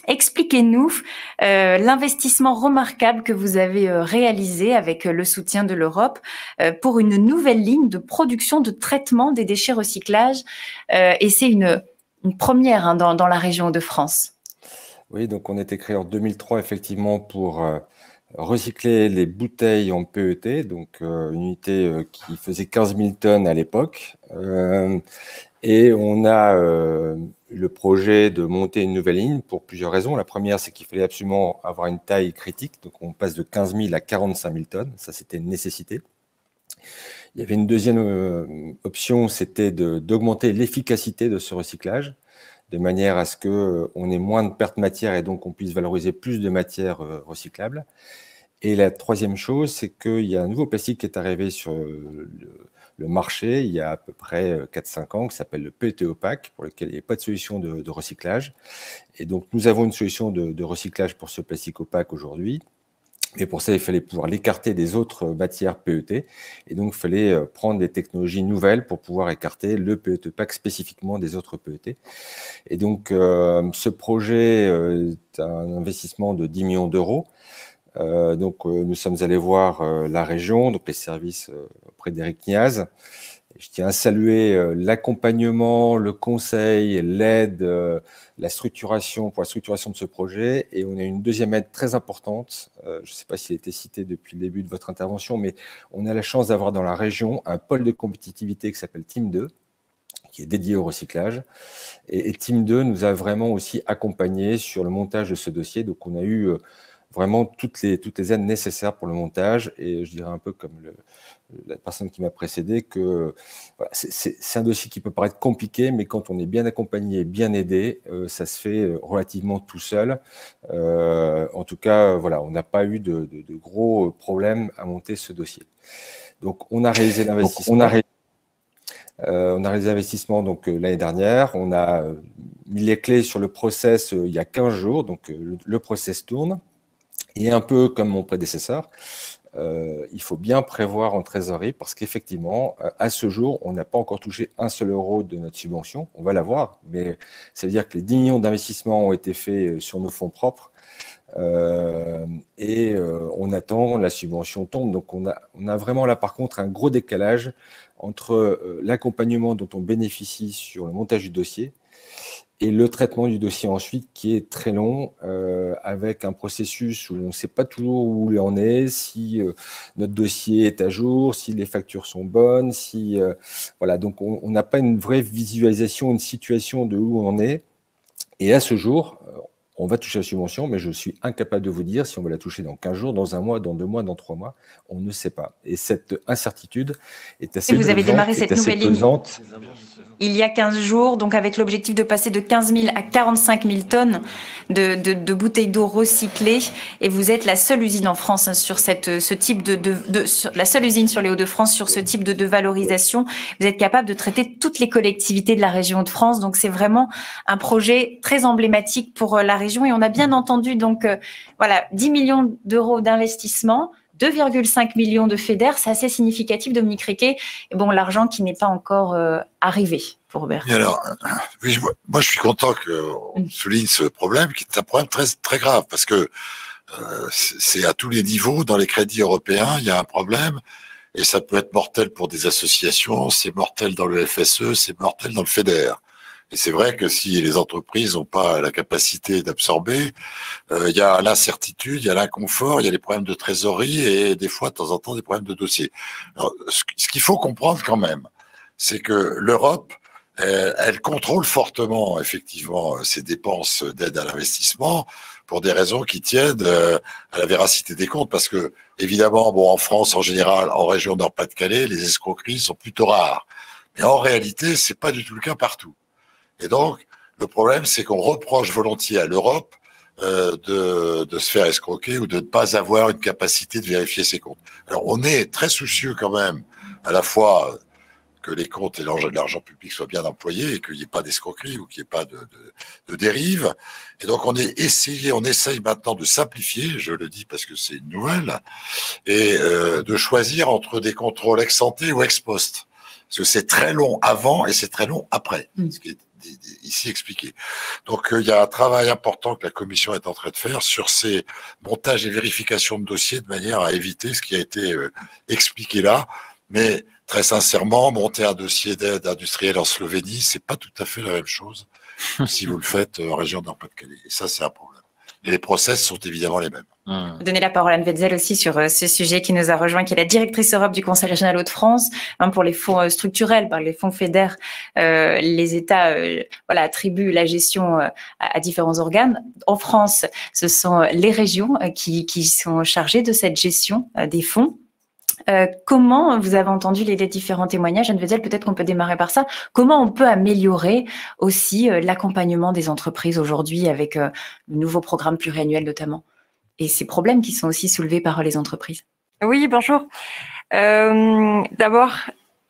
Expliquez-nous l'investissement remarquable que vous avez réalisé avec le soutien de l'Europe pour une nouvelle ligne de production de traitement des déchets recyclage. Et c'est une première dans la région de France. Oui, donc on a été créé en 2003 effectivement pour recycler les bouteilles en PET, donc une unité qui faisait 15 000 tonnes à l'époque. Et on a le projet de monter une nouvelle ligne pour plusieurs raisons. La première, c'est qu'il fallait absolument avoir une taille critique. Donc on passe de 15 000 à 45 000 tonnes. Ça, c'était une nécessité. Il y avait une deuxième option, c'était d'augmenter l'efficacité de ce recyclage, de manière à ce qu'on ait moins de pertes matière et donc on puisse valoriser plus de matières recyclables. Et la troisième chose, c'est qu'il y a un nouveau plastique qui est arrivé sur le marché il y a à peu près 4-5 ans, qui s'appelle le PET opaque, pour lequel il n'y a pas de solution de recyclage. Et donc, nous avons une solution de recyclage pour ce plastique opaque aujourd'hui. Et pour ça, il fallait pouvoir l'écarter des autres matières PET. Et donc, il fallait prendre des technologies nouvelles pour pouvoir écarter le PET opaque spécifiquement des autres PET. Et donc, ce projet est un investissement de 10 millions d'euros. Donc, nous sommes allés voir la région, donc les services auprès d'Éric Niaz. Je tiens à saluer l'accompagnement, le conseil, l'aide, la structuration pour la structuration de ce projet. Et on a une deuxième aide très importante. Je ne sais pas s'il a été cité depuis le début de votre intervention, mais on a la chance d'avoir dans la région un pôle de compétitivité qui s'appelle Team 2, qui est dédié au recyclage. Et Team 2 nous a vraiment aussi accompagnés sur le montage de ce dossier. Donc, on a eu vraiment toutes les aides nécessaires pour le montage. Et je dirais un peu comme la personne qui m'a précédé que voilà, c'est un dossier qui peut paraître compliqué, mais quand on est bien accompagné, bien aidé, ça se fait relativement tout seul. En tout cas, voilà, on n'a pas eu de gros problèmes à monter ce dossier. Donc, on a réalisé l'investissement. On a réalisé l'investissement l'année dernière. On a mis les clés sur le process il y a 15 jours. Donc, le process tourne. Et un peu comme mon prédécesseur, il faut bien prévoir en trésorerie parce qu'effectivement, à ce jour, on n'a pas encore touché un seul euro de notre subvention. On va l'avoir, mais ça veut dire que les 10 millions d'investissements ont été faits sur nos fonds propres et on attend, la subvention tombe. Donc, on a vraiment là, par contre, un gros décalage entre l'accompagnement dont on bénéficie sur le montage du dossier et le traitement du dossier ensuite, qui est très long, avec un processus où on ne sait pas toujours où il en est, si notre dossier est à jour, si les factures sont bonnes, si voilà. Donc, on n'a pas une vraie visualisation, une situation de où on en est. Et à ce jour, on va toucher la subvention, mais je suis incapable de vous dire si on va la toucher dans 15 jours, dans 1 mois, dans 2 mois, dans 3 mois. On ne sait pas. Et cette incertitude est assez pesante. Et vous avez démarré cette nouvelle ligne il y a 15 jours, donc avec l'objectif de passer de 15 000 à 45 000 tonnes de bouteilles d'eau recyclées. Et vous êtes la seule usine en France sur ce type la seule usine sur les Hauts-de-France sur ce type de valorisation. Vous êtes capable de traiter toutes les collectivités de la région de France. Donc, c'est vraiment un projet très emblématique pour la région. Et on a bien entendu, donc, voilà, 10 millions d'euros d'investissement, 2,5 millions de FEDER, c'est assez significatif, Dominique Riquet. Et bon, l'argent qui n'est pas encore arrivé pour Robert. Et alors, oui, moi, je suis content qu'on souligne ce problème, qui est un problème très, très grave, parce que c'est à tous les niveaux, dans les crédits européens, il y a un problème, et ça peut être mortel pour des associations, c'est mortel dans le FSE, c'est mortel dans le FEDER. Et c'est vrai que si les entreprises n'ont pas la capacité d'absorber, il y a l'incertitude, il y a l'inconfort, il y a les problèmes de trésorerie et des fois, de temps en temps, des problèmes de dossier. Alors, ce qu'il faut comprendre quand même, c'est que l'Europe, elle contrôle fortement, effectivement, ses dépenses d'aide à l'investissement pour des raisons qui tiennent à la véracité des comptes. Parce que, évidemment, bon, en France, en général, en région Nord-Pas-de-Calais, les escroqueries sont plutôt rares. Mais en réalité, c'est pas du tout le cas partout. Et donc, le problème, c'est qu'on reproche volontiers à l'Europe de se faire escroquer ou de ne pas avoir une capacité de vérifier ses comptes. Alors, on est très soucieux quand même, à la fois que les comptes et l'argent public soient bien employés et qu'il n'y ait pas d'escroquerie ou qu'il n'y ait pas de dérive. Et donc, on essaye maintenant de simplifier, je le dis parce que c'est une nouvelle, et de choisir entre des contrôles ex ante ou ex post. Parce que c'est très long avant et c'est très long après, ce qui est ici expliqué. Donc, il y a un travail important que la Commission est en train de faire sur ces montages et vérifications de dossiers de manière à éviter ce qui a été expliqué là. Mais très sincèrement, monter un dossier d'aide industrielle en Slovénie, c'est pas tout à fait la même chose que si vous le faites en région Nord-Pas-de-Calais. Et ça, c'est un problème. Et les process sont évidemment les mêmes. Donner la parole à Anne Wetzel aussi sur ce sujet qui nous a rejoint, qui est la directrice Europe du Conseil régional Hauts-de-France. Pour les fonds structurels, par les fonds FEDER, les États attribuent la gestion à différents organes. En France, ce sont les régions qui sont chargées de cette gestion des fonds. Comment, vous avez entendu les différents témoignages, Anne Wetzel, peut-être qu'on peut démarrer par ça. Comment on peut améliorer aussi l'accompagnement des entreprises aujourd'hui avec le nouveau programme pluriannuel notamment, et ces problèmes qui sont aussi soulevés par les entreprises? Oui, bonjour. D'abord,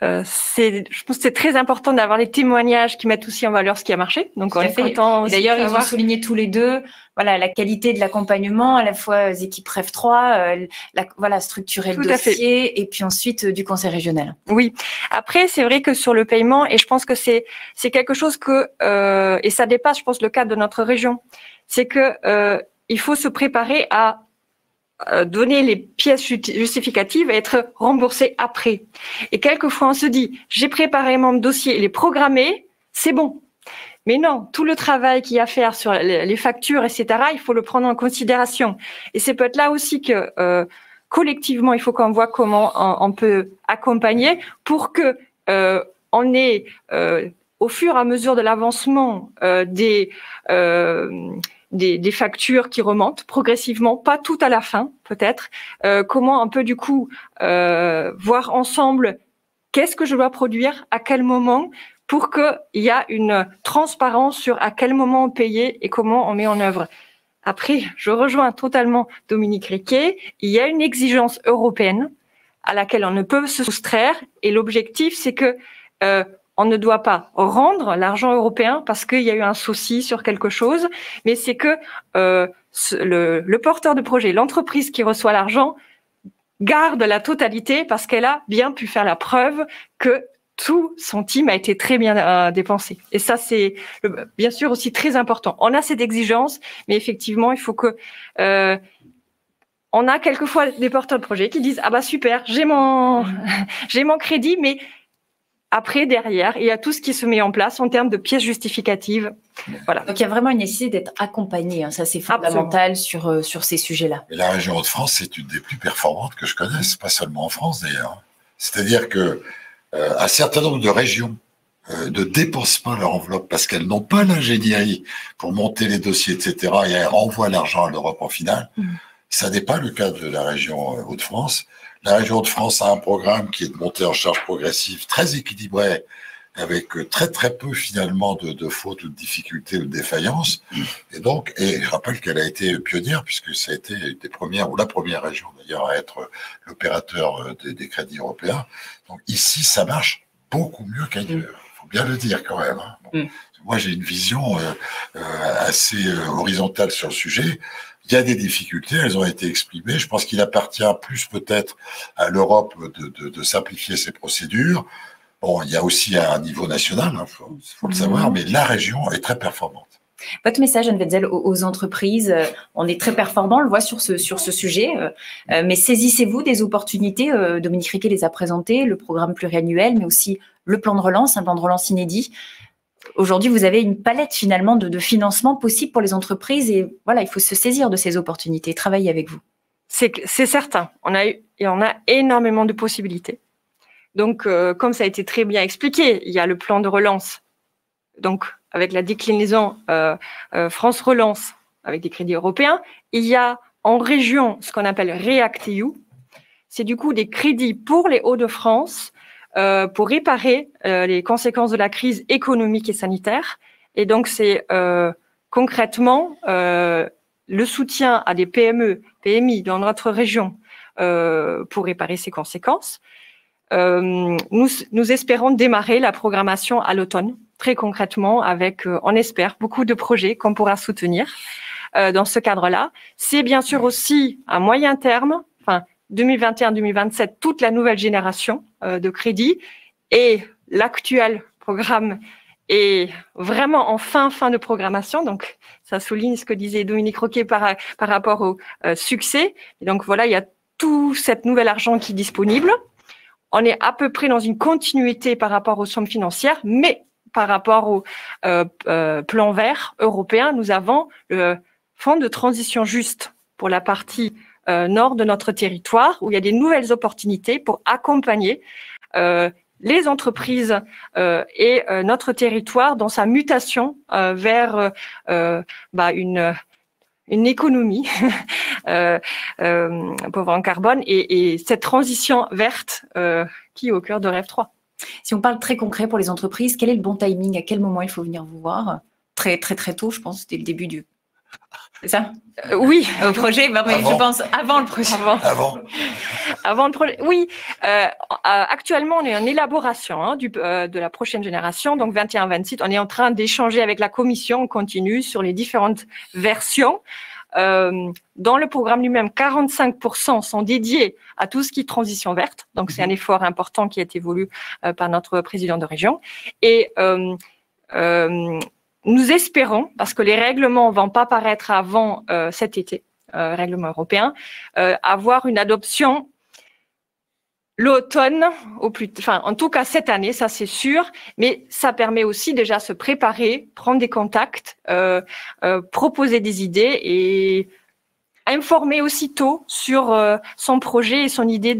je pense que c'est très important d'avoir les témoignages qui mettent aussi en valeur ce qui a marché. Donc, on est content aussi. D'ailleurs, ils ont souligné tous les deux, la qualité de l'accompagnement, à la fois les équipes REF 3, structurer le dossier, et puis ensuite du conseil régional. Oui. Après, c'est vrai que sur le paiement, et je pense que c'est quelque chose que, et ça dépasse, je pense, le cadre de notre région, c'est que il faut se préparer à donner les pièces justificatives et être remboursé après. Et quelquefois, on se dit, j'ai préparé mon dossier, il est programmé, c'est bon. Mais non, tout le travail qu'il y a à faire sur les factures, etc., il faut le prendre en considération. Et c'est peut-être là aussi que collectivement, il faut qu'on voit comment on peut accompagner pour que on ait, au fur et à mesure de l'avancement des factures qui remontent progressivement, pas tout à la fin peut-être, comment on peut du coup voir ensemble qu'est-ce que je dois produire, à quel moment, pour qu'il y a une transparence sur à quel moment on paye et comment on met en œuvre. Après, je rejoins totalement Dominique Riquet, il y a une exigence européenne à laquelle on ne peut se soustraire et l'objectif c'est que on ne doit pas rendre l'argent européen parce qu'il y a eu un souci sur quelque chose, mais c'est que le porteur de projet, l'entreprise qui reçoit l'argent, garde la totalité parce qu'elle a bien pu faire la preuve que tout son team a été très bien dépensé. Et ça, c'est bien sûr aussi très important. On a cette exigence, mais effectivement, il faut que... on a quelquefois des porteurs de projet qui disent « Ah bah super, j'ai mon crédit, mais... » Après, derrière, il y a tout ce qui se met en place en termes de pièces justificatives. Voilà. Donc, il y a vraiment une nécessité d'être accompagné. Hein. Ça, c'est fondamental sur ces sujets-là. Et la région Hauts-de-France, c'est une des plus performantes que je connaisse, pas seulement en France d'ailleurs. C'est-à-dire que un certain nombre de régions ne dépensent pas leur enveloppe parce qu'elles n'ont pas l'ingénierie pour monter les dossiers, etc. Et elles renvoient l'argent à l'Europe en finale. Ça n'est pas le cas de la région Hauts-de-France. La région de France a un programme qui est de montée en charge progressive très équilibré, avec très très peu finalement de fautes ou de difficultés ou de défaillances. Et donc, et je rappelle qu'elle a été pionnière puisque ça a été une des premières, ou la première région d'ailleurs à être l'opérateur des crédits européens. Donc ici, ça marche beaucoup mieux qu'ailleurs. Il faut bien le dire quand même. Hein. Bon. Moi, j'ai une vision assez horizontale sur le sujet. Il y a des difficultés, elles ont été exprimées. Je pense qu'il appartient plus peut-être à l'Europe de simplifier ses procédures. Bon, il y a aussi un niveau national, hein, faut le savoir, mais la région est très performante. Votre message, Anne Wetzel, aux entreprises, on est très performant, on le voit sur ce sujet, mais saisissez-vous des opportunités. Dominique Riquet les a présentées, le programme pluriannuel, mais aussi le plan de relance, un plan de relance inédit. Aujourd'hui, vous avez une palette finalement de financement possible pour les entreprises et voilà, il faut se saisir de ces opportunités, travailler avec vous. C'est certain, on a énormément de possibilités. Donc, comme ça a été très bien expliqué, il y a le plan de relance, donc avec la déclinaison France Relance avec des crédits européens. Il y a en région ce qu'on appelle REACT-EU, c'est du coup des crédits pour les Hauts-de-France pour réparer les conséquences de la crise économique et sanitaire. Et donc, c'est concrètement le soutien à des PME, PMI dans notre région pour réparer ces conséquences. Nous espérons démarrer la programmation à l'automne, très concrètement, avec, on espère, beaucoup de projets qu'on pourra soutenir dans ce cadre-là. C'est bien sûr aussi à moyen terme, 2021-2027, toute la nouvelle génération de crédits et l'actuel programme est vraiment en fin de programmation. Donc, ça souligne ce que disait Dominique Riquet par rapport au succès. Et donc, voilà, il y a tout cet nouvel argent qui est disponible. On est à peu près dans une continuité par rapport aux sommes financières, mais par rapport au plan vert européen, nous avons le fonds de transition juste pour la partie nord de notre territoire, où il y a des nouvelles opportunités pour accompagner les entreprises et notre territoire dans sa mutation vers une économie pauvre en carbone et cette transition verte qui est au cœur de Rêve 3. Si on parle très concret pour les entreprises, quel est le bon timing? À quel moment il faut venir vous voir? Très tôt, je pense, dès le début du... C'est ça? Oui. Au projet, mais je pense avant le projet. Avant le projet, oui. Actuellement, on est en élaboration de la prochaine génération, donc 21-26. On est en train d'échanger avec la commission, on continue sur les différentes versions. Dans le programme lui-même, 45% sont dédiés à tout ce qui est transition verte. Donc, c'est un effort important qui a été voulu par notre président de région. Et nous espérons, parce que les règlements ne vont pas paraître avant cet été, règlement européen, avoir une adoption l'automne, en tout cas cette année, ça c'est sûr, mais ça permet aussi déjà de se préparer, prendre des contacts, proposer des idées et informer aussitôt sur son projet et son idée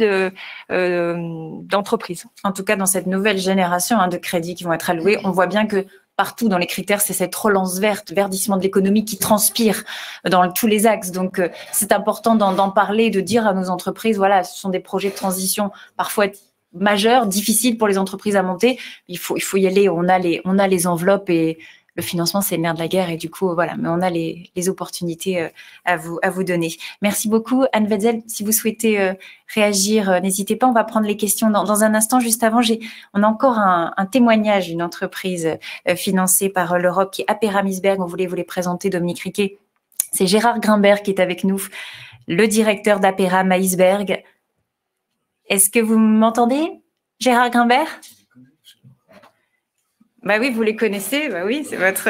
d'entreprise. En tout cas, dans cette nouvelle génération de crédits qui vont être alloués, on voit bien que partout dans les critères, c'est cette relance verte, verdissement de l'économie qui transpire dans tous les axes. Donc, c'est important d'en parler, de dire à nos entreprises, voilà, ce sont des projets de transition parfois majeurs, difficiles pour les entreprises à monter. Il faut y aller. On a les enveloppes et le financement, c'est le nerf de la guerre. Et du coup, voilà, mais on a les opportunités à vous donner. Merci beaucoup, Anne Wetzel. Si vous souhaitez réagir, n'hésitez pas. On va prendre les questions dans un instant. Juste avant, on a encore un témoignage d'une entreprise financée par l'Europe qui est Aperam Iceberg. On voulait vous les présenter, Dominique Riquet. C'est Gérard Grimbert qui est avec nous, le directeur d'Aperam Iceberg. Est-ce que vous m'entendez, Gérard Grimbert ? Bah oui, vous les connaissez, bah oui, c'est votre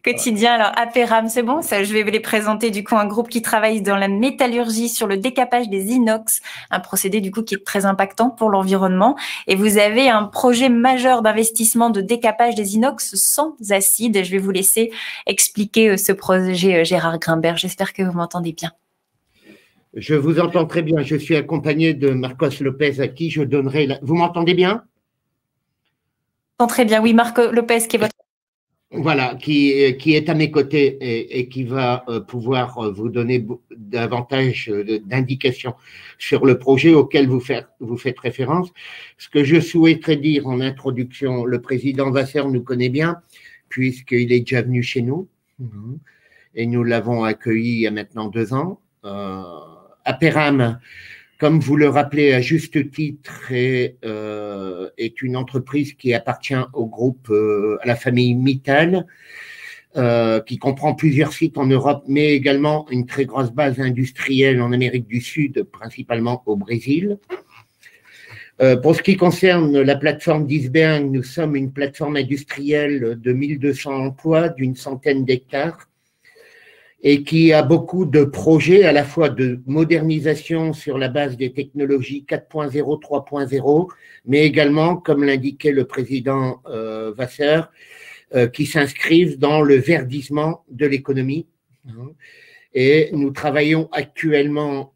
quotidien. Alors, Aperam, c'est bon, ça, je vais vous les présenter, du coup, un groupe qui travaille dans la métallurgie sur le décapage des inox, un procédé, du coup, qui est très impactant pour l'environnement. Et vous avez un projet majeur d'investissement de décapage des inox sans acide. Je vais vous laisser expliquer ce projet, Gérard Grimbert. J'espère que vous m'entendez bien. Je vous entends très bien. Je suis accompagné de Marcos Lopez, à qui je donnerai Vous m'entendez bien ? Très bien, oui, Marc Lopez, qui est votre… Voilà, qui est à mes côtés et qui va pouvoir vous donner davantage d'indications sur le projet auquel vous faites référence. Ce que je souhaiterais dire en introduction, le président Vasseur nous connaît bien, puisqu'il est déjà venu chez nous, et nous l'avons accueilli il y a maintenant 2 ans. Aperam, comme vous le rappelez à juste titre, est une entreprise qui appartient au groupe, à la famille Mittal, qui comprend plusieurs sites en Europe, mais également une très grosse base industrielle en Amérique du Sud, principalement au Brésil. Pour ce qui concerne la plateforme d'Iceberg, nous sommes une plateforme industrielle de 1200 emplois, d'une centaine d'hectares, et qui a beaucoup de projets à la fois de modernisation sur la base des technologies 4.0, 3.0, mais également, comme l'indiquait le président Vasseur, qui s'inscrivent dans le verdissement de l'économie. Et nous travaillons actuellement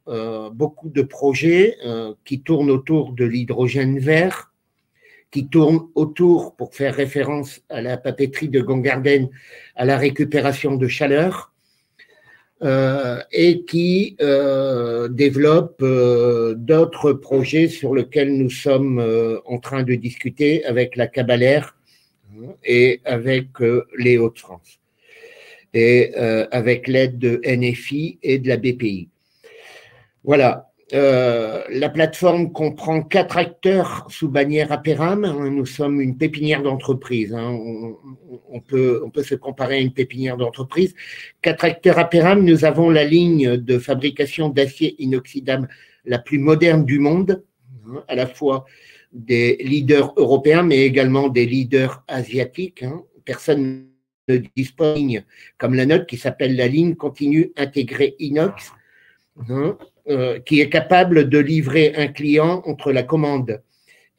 beaucoup de projets qui tournent autour de l'hydrogène vert, qui tournent autour, pour faire référence à la papeterie de Gongarden, à la récupération de chaleur, et qui développe d'autres projets sur lesquels nous sommes en train de discuter avec la Cabalère et avec les Hauts-de-France, et avec l'aide de NFI et de la BPI. Voilà. La plateforme comprend 4 acteurs sous bannière Aperam. Nous sommes une pépinière d'entreprise. On peut se comparer à une pépinière d'entreprise. 4 acteurs Aperam. Nous avons la ligne de fabrication d'acier inoxydable la plus moderne du monde, à la fois des leaders européens, mais également des leaders asiatiques. Personne ne dispose d'une ligne comme la nôtre qui s'appelle la ligne continue intégrée inox, qui est capable de livrer un client entre la commande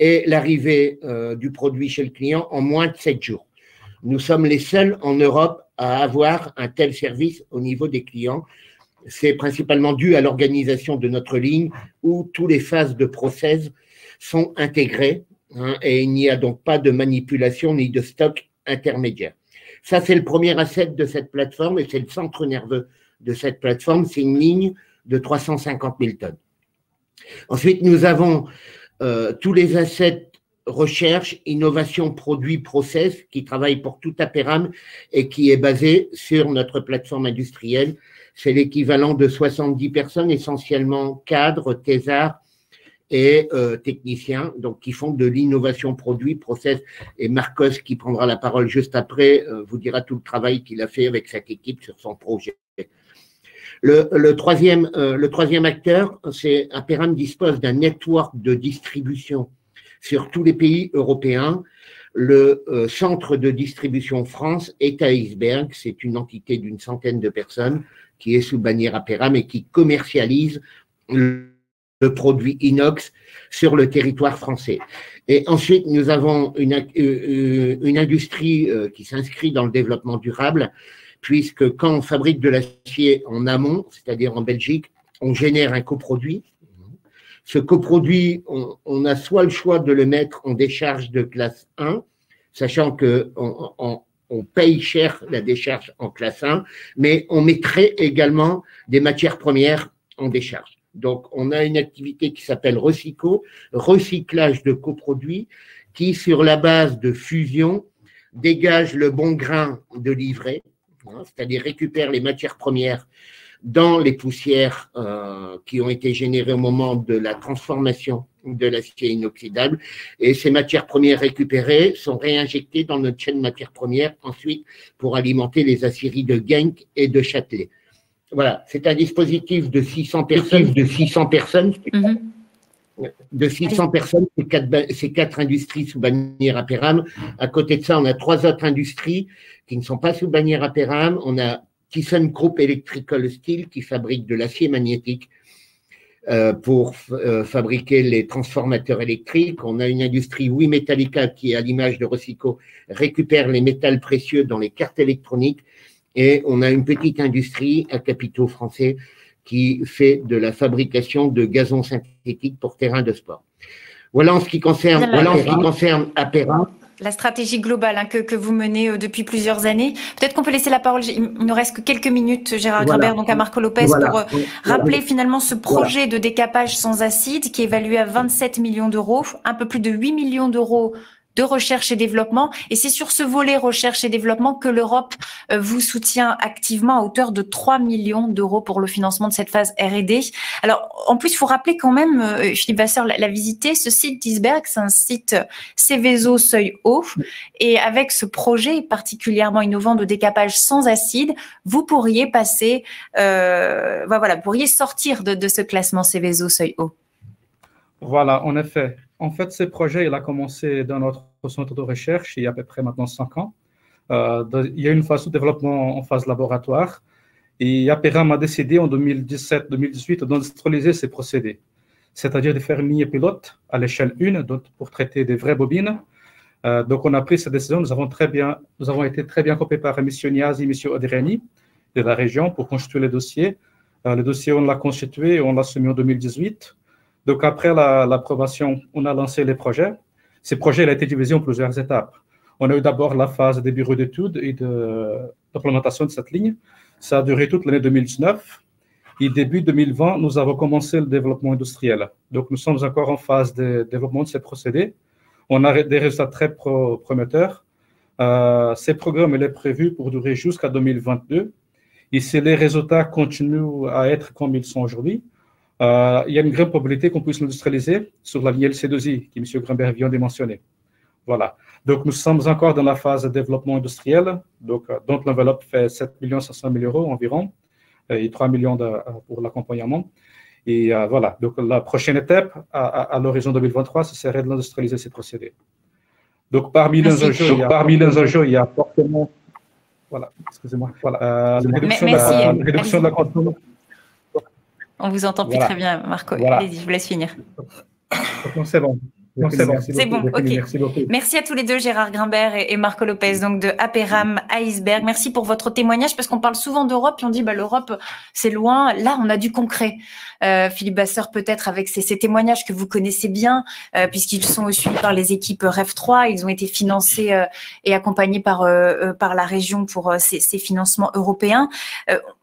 et l'arrivée du produit chez le client en moins de 7 jours. Nous sommes les seuls en Europe à avoir un tel service au niveau des clients. C'est principalement dû à l'organisation de notre ligne où toutes les phases de process sont intégrées, et il n'y a donc pas de manipulation ni de stock intermédiaire. Ça, c'est le premier asset de cette plateforme et c'est le centre nerveux de cette plateforme. C'est une ligne de 350 000 tonnes. Ensuite, nous avons tous les assets recherche, innovation, produit, process qui travaillent pour tout Aperam et qui est basé sur notre plateforme industrielle. C'est l'équivalent de 70 personnes, essentiellement cadres, thésards et techniciens, donc qui font de l'innovation produit, process. Et Marcos, qui prendra la parole juste après, vous dira tout le travail qu'il a fait avec cette équipe sur son projet. Le troisième acteur, c'est Aperam dispose d'un network de distribution sur tous les pays européens. le centre de distribution France est à Iceberg. C'est une entité d'une centaine de personnes qui est sous bannière Aperam et qui commercialise le produit inox sur le territoire français. Et ensuite, nous avons une industrie qui s'inscrit dans le développement durable, puisque quand on fabrique de l'acier en amont, c'est-à-dire en Belgique, on génère un coproduit. Ce coproduit, on a soit le choix de le mettre en décharge de classe 1, sachant qu'on paye cher la décharge en classe 1, mais on mettrait également des matières premières en décharge. Donc, on a une activité qui s'appelle Recyco, recyclage de coproduits, qui, sur la base de fusion, dégage le bon grain de livret, c'est-à-dire récupère les matières premières dans les poussières qui ont été générées au moment de la transformation de l'acier inoxydable. Et ces matières premières récupérées sont réinjectées dans notre chaîne matières premières ensuite pour alimenter les aciéries de Genk et de Châtelet. Voilà, c'est un dispositif de 600 personnes. C'est 4 industries sous bannière Aperam. À côté de ça, on a 3 autres industries qui ne sont pas sous bannière Aperam. On a ThyssenKrupp Electrical Steel qui fabrique de l'acier magnétique pour fabriquer les transformateurs électriques. On a une industrie Metallica qui, à l'image de Recyco, récupère les métals précieux dans les cartes électroniques. Et on a une petite industrie à capitaux français qui fait de la fabrication de gazon synthétique pour terrain de sport. Voilà en ce qui concerne Aperam. La stratégie globale que vous menez depuis plusieurs années. Peut-être qu'on peut laisser la parole, il ne reste que quelques minutes, Gérard Grimbert, donc à Marco Lopez, pour rappeler finalement ce projet de décapage sans acide qui est évalué à 27 millions d'euros, un peu plus de 8 millions d'euros de recherche et développement. Et c'est sur ce volet recherche et développement que l'Europe vous soutient activement à hauteur de 3 millions d'euros pour le financement de cette phase R&D. Alors, en plus, il faut rappeler quand même, Philippe Vasseur l'a visité, ce site d'Iceberg, c'est un site Seveso seuil haut. Et avec ce projet particulièrement innovant de décapage sans acide, vous pourriez passer, pourriez sortir de ce classement Seveso seuil haut. Voilà, en effet. En fait, ce projet, il a commencé dans notre centre de recherche il y a à peu près maintenant 5 ans. Il y a une phase de développement en phase laboratoire et Aperam a décidé en 2017-2018 d'industrialiser ces procédés, c'est-à-dire de faire une ligne pilote à l'échelle 1 pour traiter des vraies bobines. Donc, on a pris cette décision. Nous avons été très bien coopérés par M. Niazi et M. Odreni de la région pour constituer le dossier. Le dossier, on l'a constitué et on l'a soumis en 2018. Donc, après l'approbation, on a lancé les projets. Ces projets il a été divisé en plusieurs étapes. On a eu d'abord la phase des bureaux d'études et d'implémentation de cette ligne. Ça a duré toute l'année 2019. Et début 2020, nous avons commencé le développement industriel. Donc, nous sommes encore en phase de développement de ces procédés. On a des résultats très prometteurs. Ces programmes, il est prévu pour durer jusqu'à 2022. Et si les résultats continuent à être comme ils sont aujourd'hui, il y a une grande probabilité qu'on puisse l'industrialiser sur la ligne LC2I, que M. Grimbert vient de mentionner. Voilà. Donc, nous sommes encore dans la phase de développement industriel, donc, dont l'enveloppe fait 7 500 000 euros environ, et 3 millions pour l'accompagnement. Et voilà. Donc, la prochaine étape, à l'horizon 2023, ce serait de l'industrialiser ces procédés. Donc, parmi les enjeux, il y a fortement... Voilà, excusez-moi. Voilà. Réduction de la consommation. On vous entend plus très bien, Marco. Voilà. Allez-y, je vous laisse finir. C'est bon. C'est bon, ok. Merci à tous les deux, Gérard Grimbert et Marco Lopez, donc de Aperam à Iceberg. Merci pour votre témoignage, parce qu'on parle souvent d'Europe et on dit l'Europe, c'est loin. Là, on a du concret. Philippe Vasseur, peut-être avec ces témoignages que vous connaissez bien, puisqu'ils sont suivis par les équipes REF 3. Ils ont été financés et accompagnés par la région pour ces financements européens.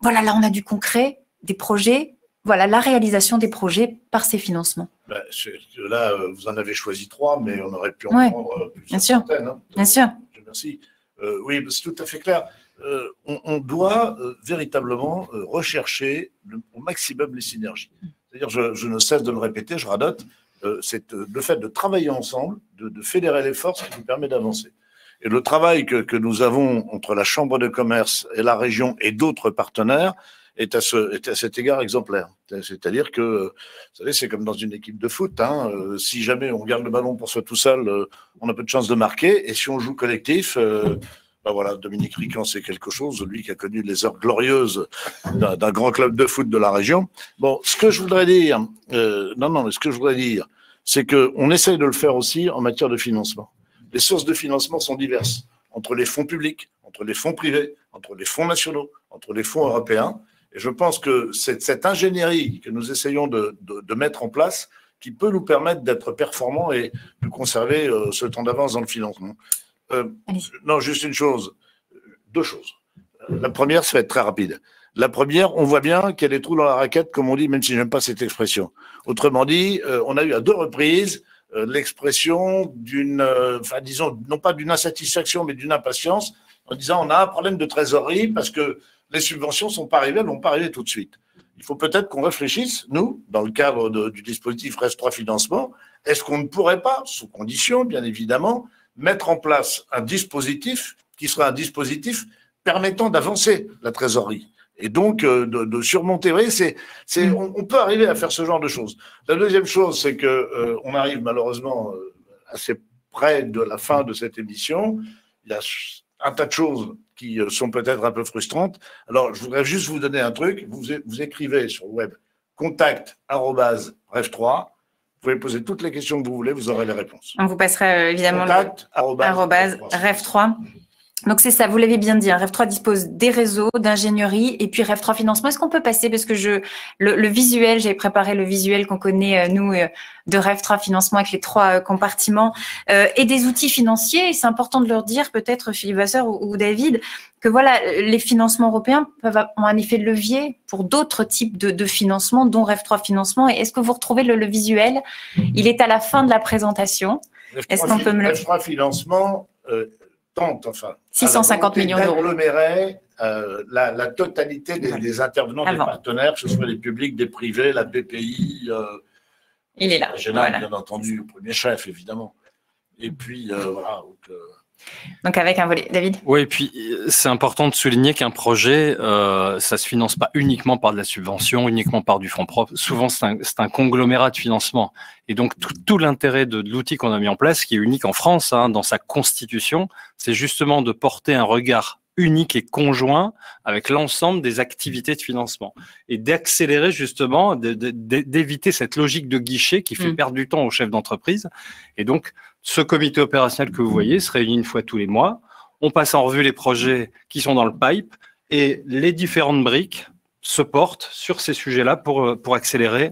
Voilà, là, on a du concret, des projets. Voilà, la réalisation des projets par ces financements. Là, vous en avez choisi 3, mais on aurait pu en prendre plusieurs centaines. Hein. Bien sûr. Merci. Oui, c'est tout à fait clair. On doit véritablement rechercher au maximum les synergies. C'est-à-dire, je ne cesse de le répéter, je radote, c'est le fait de travailler ensemble, de fédérer les forces qui nous permet d'avancer. Et le travail que nous avons entre la Chambre de commerce et la région et d'autres partenaires est à cet égard exemplaire. C'est-à-dire que, vous savez, c'est comme dans une équipe de foot. Si jamais on garde le ballon pour soi tout seul, on a peu de chance de marquer. Et si on joue collectif, voilà, Dominique Rican, c'est quelque chose, lui qui a connu les heures glorieuses d'un grand club de foot de la région. Bon, ce que je voudrais dire, mais ce que je voudrais dire, c'est qu'on essaye de le faire aussi en matière de financement. Les sources de financement sont diverses, entre les fonds publics, entre les fonds privés, entre les fonds nationaux, entre les fonds européens. Et je pense que c'est cette ingénierie que nous essayons de mettre en place qui peut nous permettre d'être performants et de conserver ce temps d'avance dans le financement. Non, juste une chose, deux choses. La première, ça va être très rapide. La première, on voit bien qu'il y a des trous dans la raquette, comme on dit, même si je n'aime pas cette expression. Autrement dit, on a eu à 2 reprises l'expression d'une, disons, non pas d'une insatisfaction, mais d'une impatience, en disant on a un problème de trésorerie parce que les subventions ne sont pas arrivées, elles ne vont pas arriver tout de suite. Il faut peut-être qu'on réfléchisse, nous, dans le cadre du dispositif REF 3 financement, est-ce qu'on ne pourrait pas, sous condition, bien évidemment, mettre en place un dispositif qui sera un dispositif permettant d'avancer la trésorerie et donc de surmonter. Vous voyez, on peut arriver à faire ce genre de choses. La deuxième chose, c'est que on arrive malheureusement assez près de la fin de cette émission. Il y a un tas de choses qui sont peut-être un peu frustrantes. Alors, je voudrais juste vous donner un truc. Vous écrivez sur le web contact@ref3. Vous pouvez poser toutes les questions que vous voulez, vous aurez les réponses. On vous passera évidemment @ref3. Donc c'est ça, vous l'avez bien dit, REF3 dispose des réseaux, d'ingénierie et puis REF3 financement. Est-ce qu'on peut passer, parce que le visuel, j'ai préparé le visuel qu'on connaît, nous, de REF3 financement avec les 3 compartiments et des outils financiers. Et c'est important de leur dire, peut-être Philippe Vasseur ou David, que voilà, les financements européens ont un effet de levier pour d'autres types de financements, dont REF3 financement. Et est-ce que vous retrouvez le visuel? Il est à la fin de la présentation. Est-ce qu'on peut me le... REF3 financement tente, 650 millions d'euros. D'agglomérer la totalité des intervenants, des partenaires, que ce soit les publics, des privés, la BPI. Il est là. Voilà. Bien entendu, le premier chef, évidemment. Et puis, voilà. Donc avec un volet. David? Oui, et puis c'est important de souligner qu'un projet, ça se finance pas uniquement par de la subvention, uniquement par du fonds propre. Souvent, c'est un conglomérat de financement. Et donc, tout l'intérêt de l'outil qu'on a mis en place, qui est unique en France, dans sa constitution, c'est justement de porter un regard unique et conjoint avec l'ensemble des activités de financement et d'accélérer justement, d'éviter cette logique de guichet qui fait perdre du temps aux chefs d'entreprise. Et donc, ce comité opérationnel que vous voyez se réunit une fois tous les mois. On passe en revue les projets qui sont dans le pipe et les différentes briques se portent sur ces sujets-là pour accélérer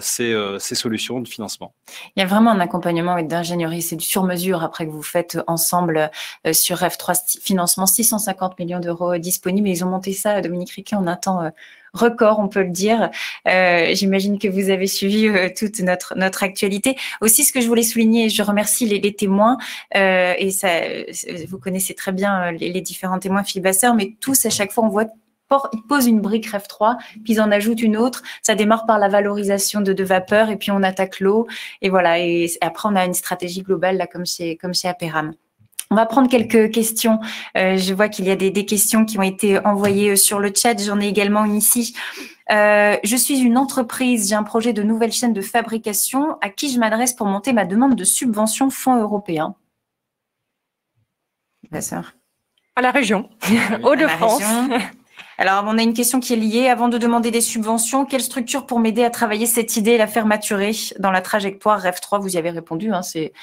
ces solutions de financement. Il y a vraiment un accompagnement d'ingénierie, c'est du sur-mesure après que vous faites ensemble sur REF3 financement, 650 millions d'euros disponibles. Ils ont monté ça, Dominique Riquet, en un temps record, on peut le dire. J'imagine que vous avez suivi toute notre actualité. Aussi, ce que je voulais souligner, je remercie les témoins, et ça, vous connaissez très bien les différents témoins, Philippe Vasseur, mais tous, à chaque fois, on voit ils posent une brique REF3, puis ils en ajoutent une autre. Ça démarre par la valorisation de vapeur, et puis on attaque l'eau. Et voilà. Et après, on a une stratégie globale, là, comme chez Aperam. On va prendre quelques questions. Je vois qu'il y a des questions qui ont été envoyées sur le chat. J'en ai également une ici. Je suis une entreprise, j'ai un projet de nouvelle chaîne de fabrication. À qui je m'adresse pour monter ma demande de subvention fonds européens? À la région, Hauts-de-France. Alors, on a une question qui est liée. Avant de demander des subventions, quelle structure pour m'aider à travailler cette idée et la faire maturer dans la trajectoire REF3? Vous y avez répondu, c'est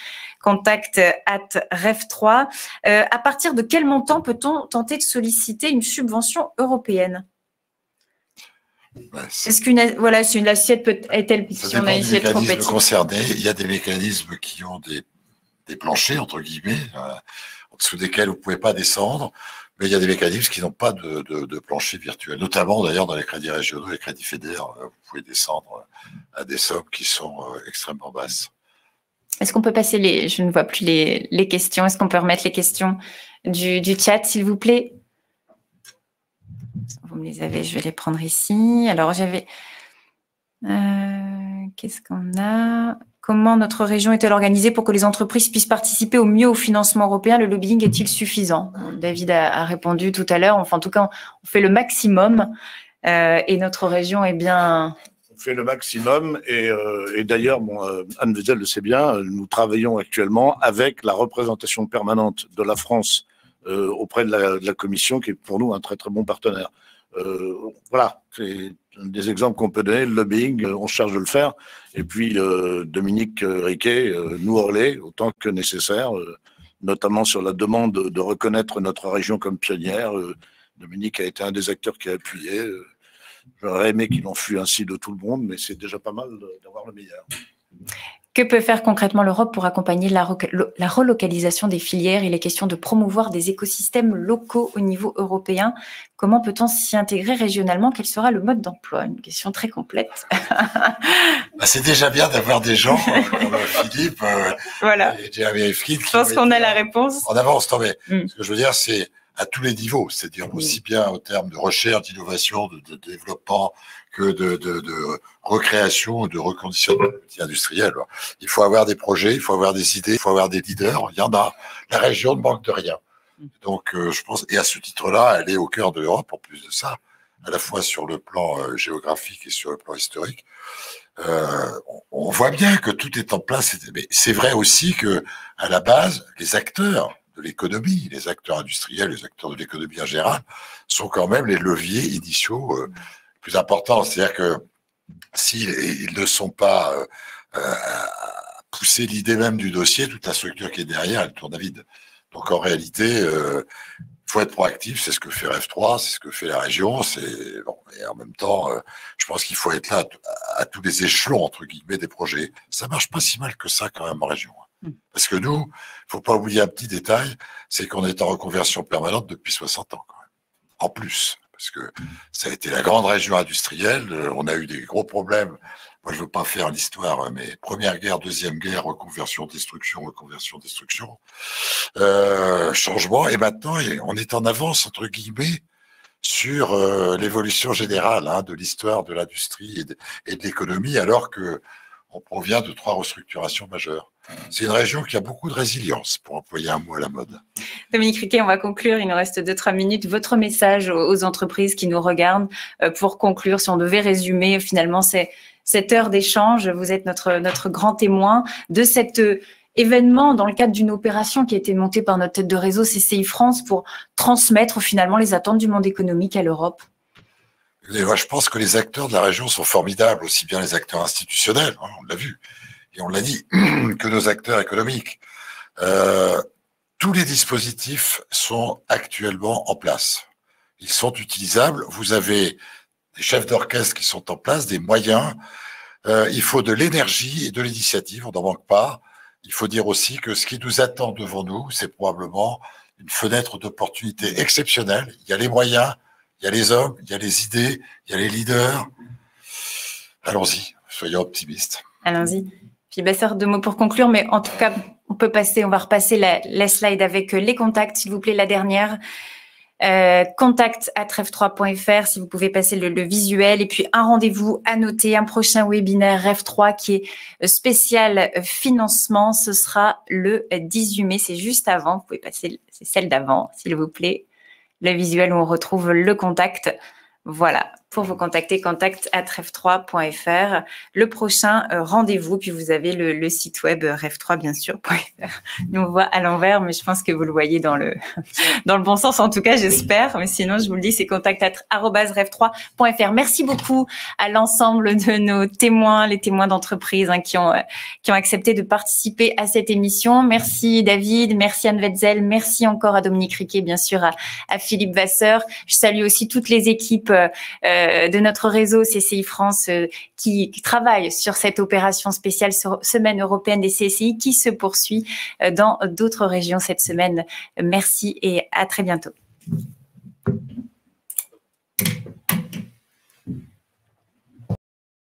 contact@ref3. À partir de quel montant peut-on tenter de solliciter une subvention européenne? Est-ce qu'une assiette est-elle, si on a une assiette trop petite? Concernés, il y a des mécanismes qui ont des planchers, entre guillemets, en dessous desquels vous ne pouvez pas descendre. Mais il y a des mécanismes qui n'ont pas de plancher virtuel, notamment d'ailleurs dans les crédits régionaux, les crédits fédéraux. Vous pouvez descendre à des sommes qui sont extrêmement basses. Est-ce qu'on peut passer je ne vois plus les questions. Est-ce qu'on peut remettre les questions du chat, s'il vous plaît? Vous me les avez, je vais les prendre ici. Alors, j'avais... qu'est-ce qu'on a? Comment notre région est-elle organisée pour que les entreprises puissent participer au mieux au financement européen? Le lobbying est-il suffisant? David a répondu tout à l'heure. Enfin, en tout cas, on fait le maximum. et notre région est bien... On fait le maximum et d'ailleurs, Anne Wetzel le sait bien, nous travaillons actuellement avec la représentation permanente de la France auprès de la Commission, qui est pour nous un très très bon partenaire. Voilà, c'est des exemples qu'on peut donner. Le lobbying, on se charge de le faire. Et puis Dominique Riquet nous relaie autant que nécessaire, notamment sur la demande de reconnaître notre région comme pionnière. Dominique a été un des acteurs qui a appuyé. J'aurais aimé qu'il en fût ainsi de tout le monde, mais c'est déjà pas mal d'avoir le meilleur. Que peut faire concrètement l'Europe pour accompagner la relocalisation des filières? Il est question de promouvoir des écosystèmes locaux au niveau européen. Comment peut-on s'y intégrer régionalement? Quel sera le mode d'emploi? Une question très complète. C'est déjà bien d'avoir des gens comme Philippe voilà. Et Jeremy Rifkin. Je pense qu'on a la réponse. En avance, ce que je veux dire, c'est à tous les niveaux, c'est-à-dire aussi bien au terme de recherche, d'innovation, de développement, que de recréation, de reconditionnement industriel. Il faut avoir des projets, il faut avoir des idées, il faut avoir des leaders. Il y en a. La région ne manque de rien. Donc, je pense, et à ce titre-là, elle est au cœur de l'Europe, en plus de ça, à la fois sur le plan géographique et sur le plan historique. On voit bien que tout est en place. Mais c'est vrai aussi que, à la base, les acteurs de l'économie, les acteurs industriels, les acteurs de l'économie en général, sont quand même les leviers initiaux plus importants. C'est-à-dire que s'ils ne sont pas à pousser l'idée même du dossier, toute la structure qui est derrière, elle tourne à vide. Donc en réalité, il faut être proactif, c'est ce que fait REF3, c'est ce que fait la région, bon, et en même temps, je pense qu'il faut être là à tous les échelons, entre guillemets, des projets. Ça marche pas si mal que ça quand même en région. Parce que nous, il faut pas oublier un petit détail, c'est qu'on est en reconversion permanente depuis 60 ans, quand même. En plus, parce que ça a été la grande région industrielle, on a eu des gros problèmes. Moi, je veux pas faire l'histoire, mais première guerre, deuxième guerre, reconversion, destruction, changement. Et maintenant, on est en avance, entre guillemets, sur l'évolution générale de l'histoire de l'industrie et de l'économie, alors que on provient de 3 restructurations majeures. C'est une région qui a beaucoup de résilience, pour employer un mot à la mode. Dominique Riquet, on va conclure. Il nous reste 2-3 minutes. Votre message aux entreprises qui nous regardent pour conclure, si on devait résumer finalement cette heure d'échange. Vous êtes notre grand témoin de cet événement dans le cadre d'une opération qui a été montée par notre tête de réseau CCI France pour transmettre finalement les attentes du monde économique à l'Europe. Et moi, je pense que les acteurs de la région sont formidables, aussi bien les acteurs institutionnels, on l'a vu, et on l'a dit, que nos acteurs économiques. Tous les dispositifs sont actuellement en place. Ils sont utilisables. Vous avez des chefs d'orchestre qui sont en place, des moyens. Il faut de l'énergie et de l'initiative, on n'en manque pas. Il faut dire aussi que ce qui nous attend devant nous, c'est probablement une fenêtre d'opportunité exceptionnelle. Il y a les moyens, il y a les hommes, il y a les idées, il y a les leaders. Allons-y, soyons optimistes. Allons-y. Puis, Basseur, 2 mots pour conclure, mais en tout cas, on va repasser la slide avec les contacts, s'il vous plaît, la dernière. Contact@ref3.fr, si vous pouvez passer le visuel, et puis un rendez-vous à noter, un prochain webinaire REF3 qui est spécial financement, ce sera le 18 mai, c'est juste avant, vous pouvez passer, c'est celle d'avant, s'il vous plaît. Le visuel où on retrouve le contact. Voilà, pour vous contacter, contact@ref3.fr. Le prochain rendez-vous, puis vous avez le site web ref3 bien sûr.fr. Nous on voit à l'envers, mais je pense que vous le voyez dans le bon sens, en tout cas j'espère. Mais sinon, je vous le dis, c'est contact@ref3.fr. Merci beaucoup à l'ensemble de nos témoins, les témoins d'entreprise qui ont accepté de participer à cette émission. Merci David, merci Anne Wetzel, merci encore à Dominique Riquet, bien sûr à Philippe Vasseur. Je salue aussi toutes les équipes de notre réseau CCI France qui travaille sur cette opération spéciale Semaine européenne des CCI qui se poursuit dans d'autres régions cette semaine. Merci et à très bientôt.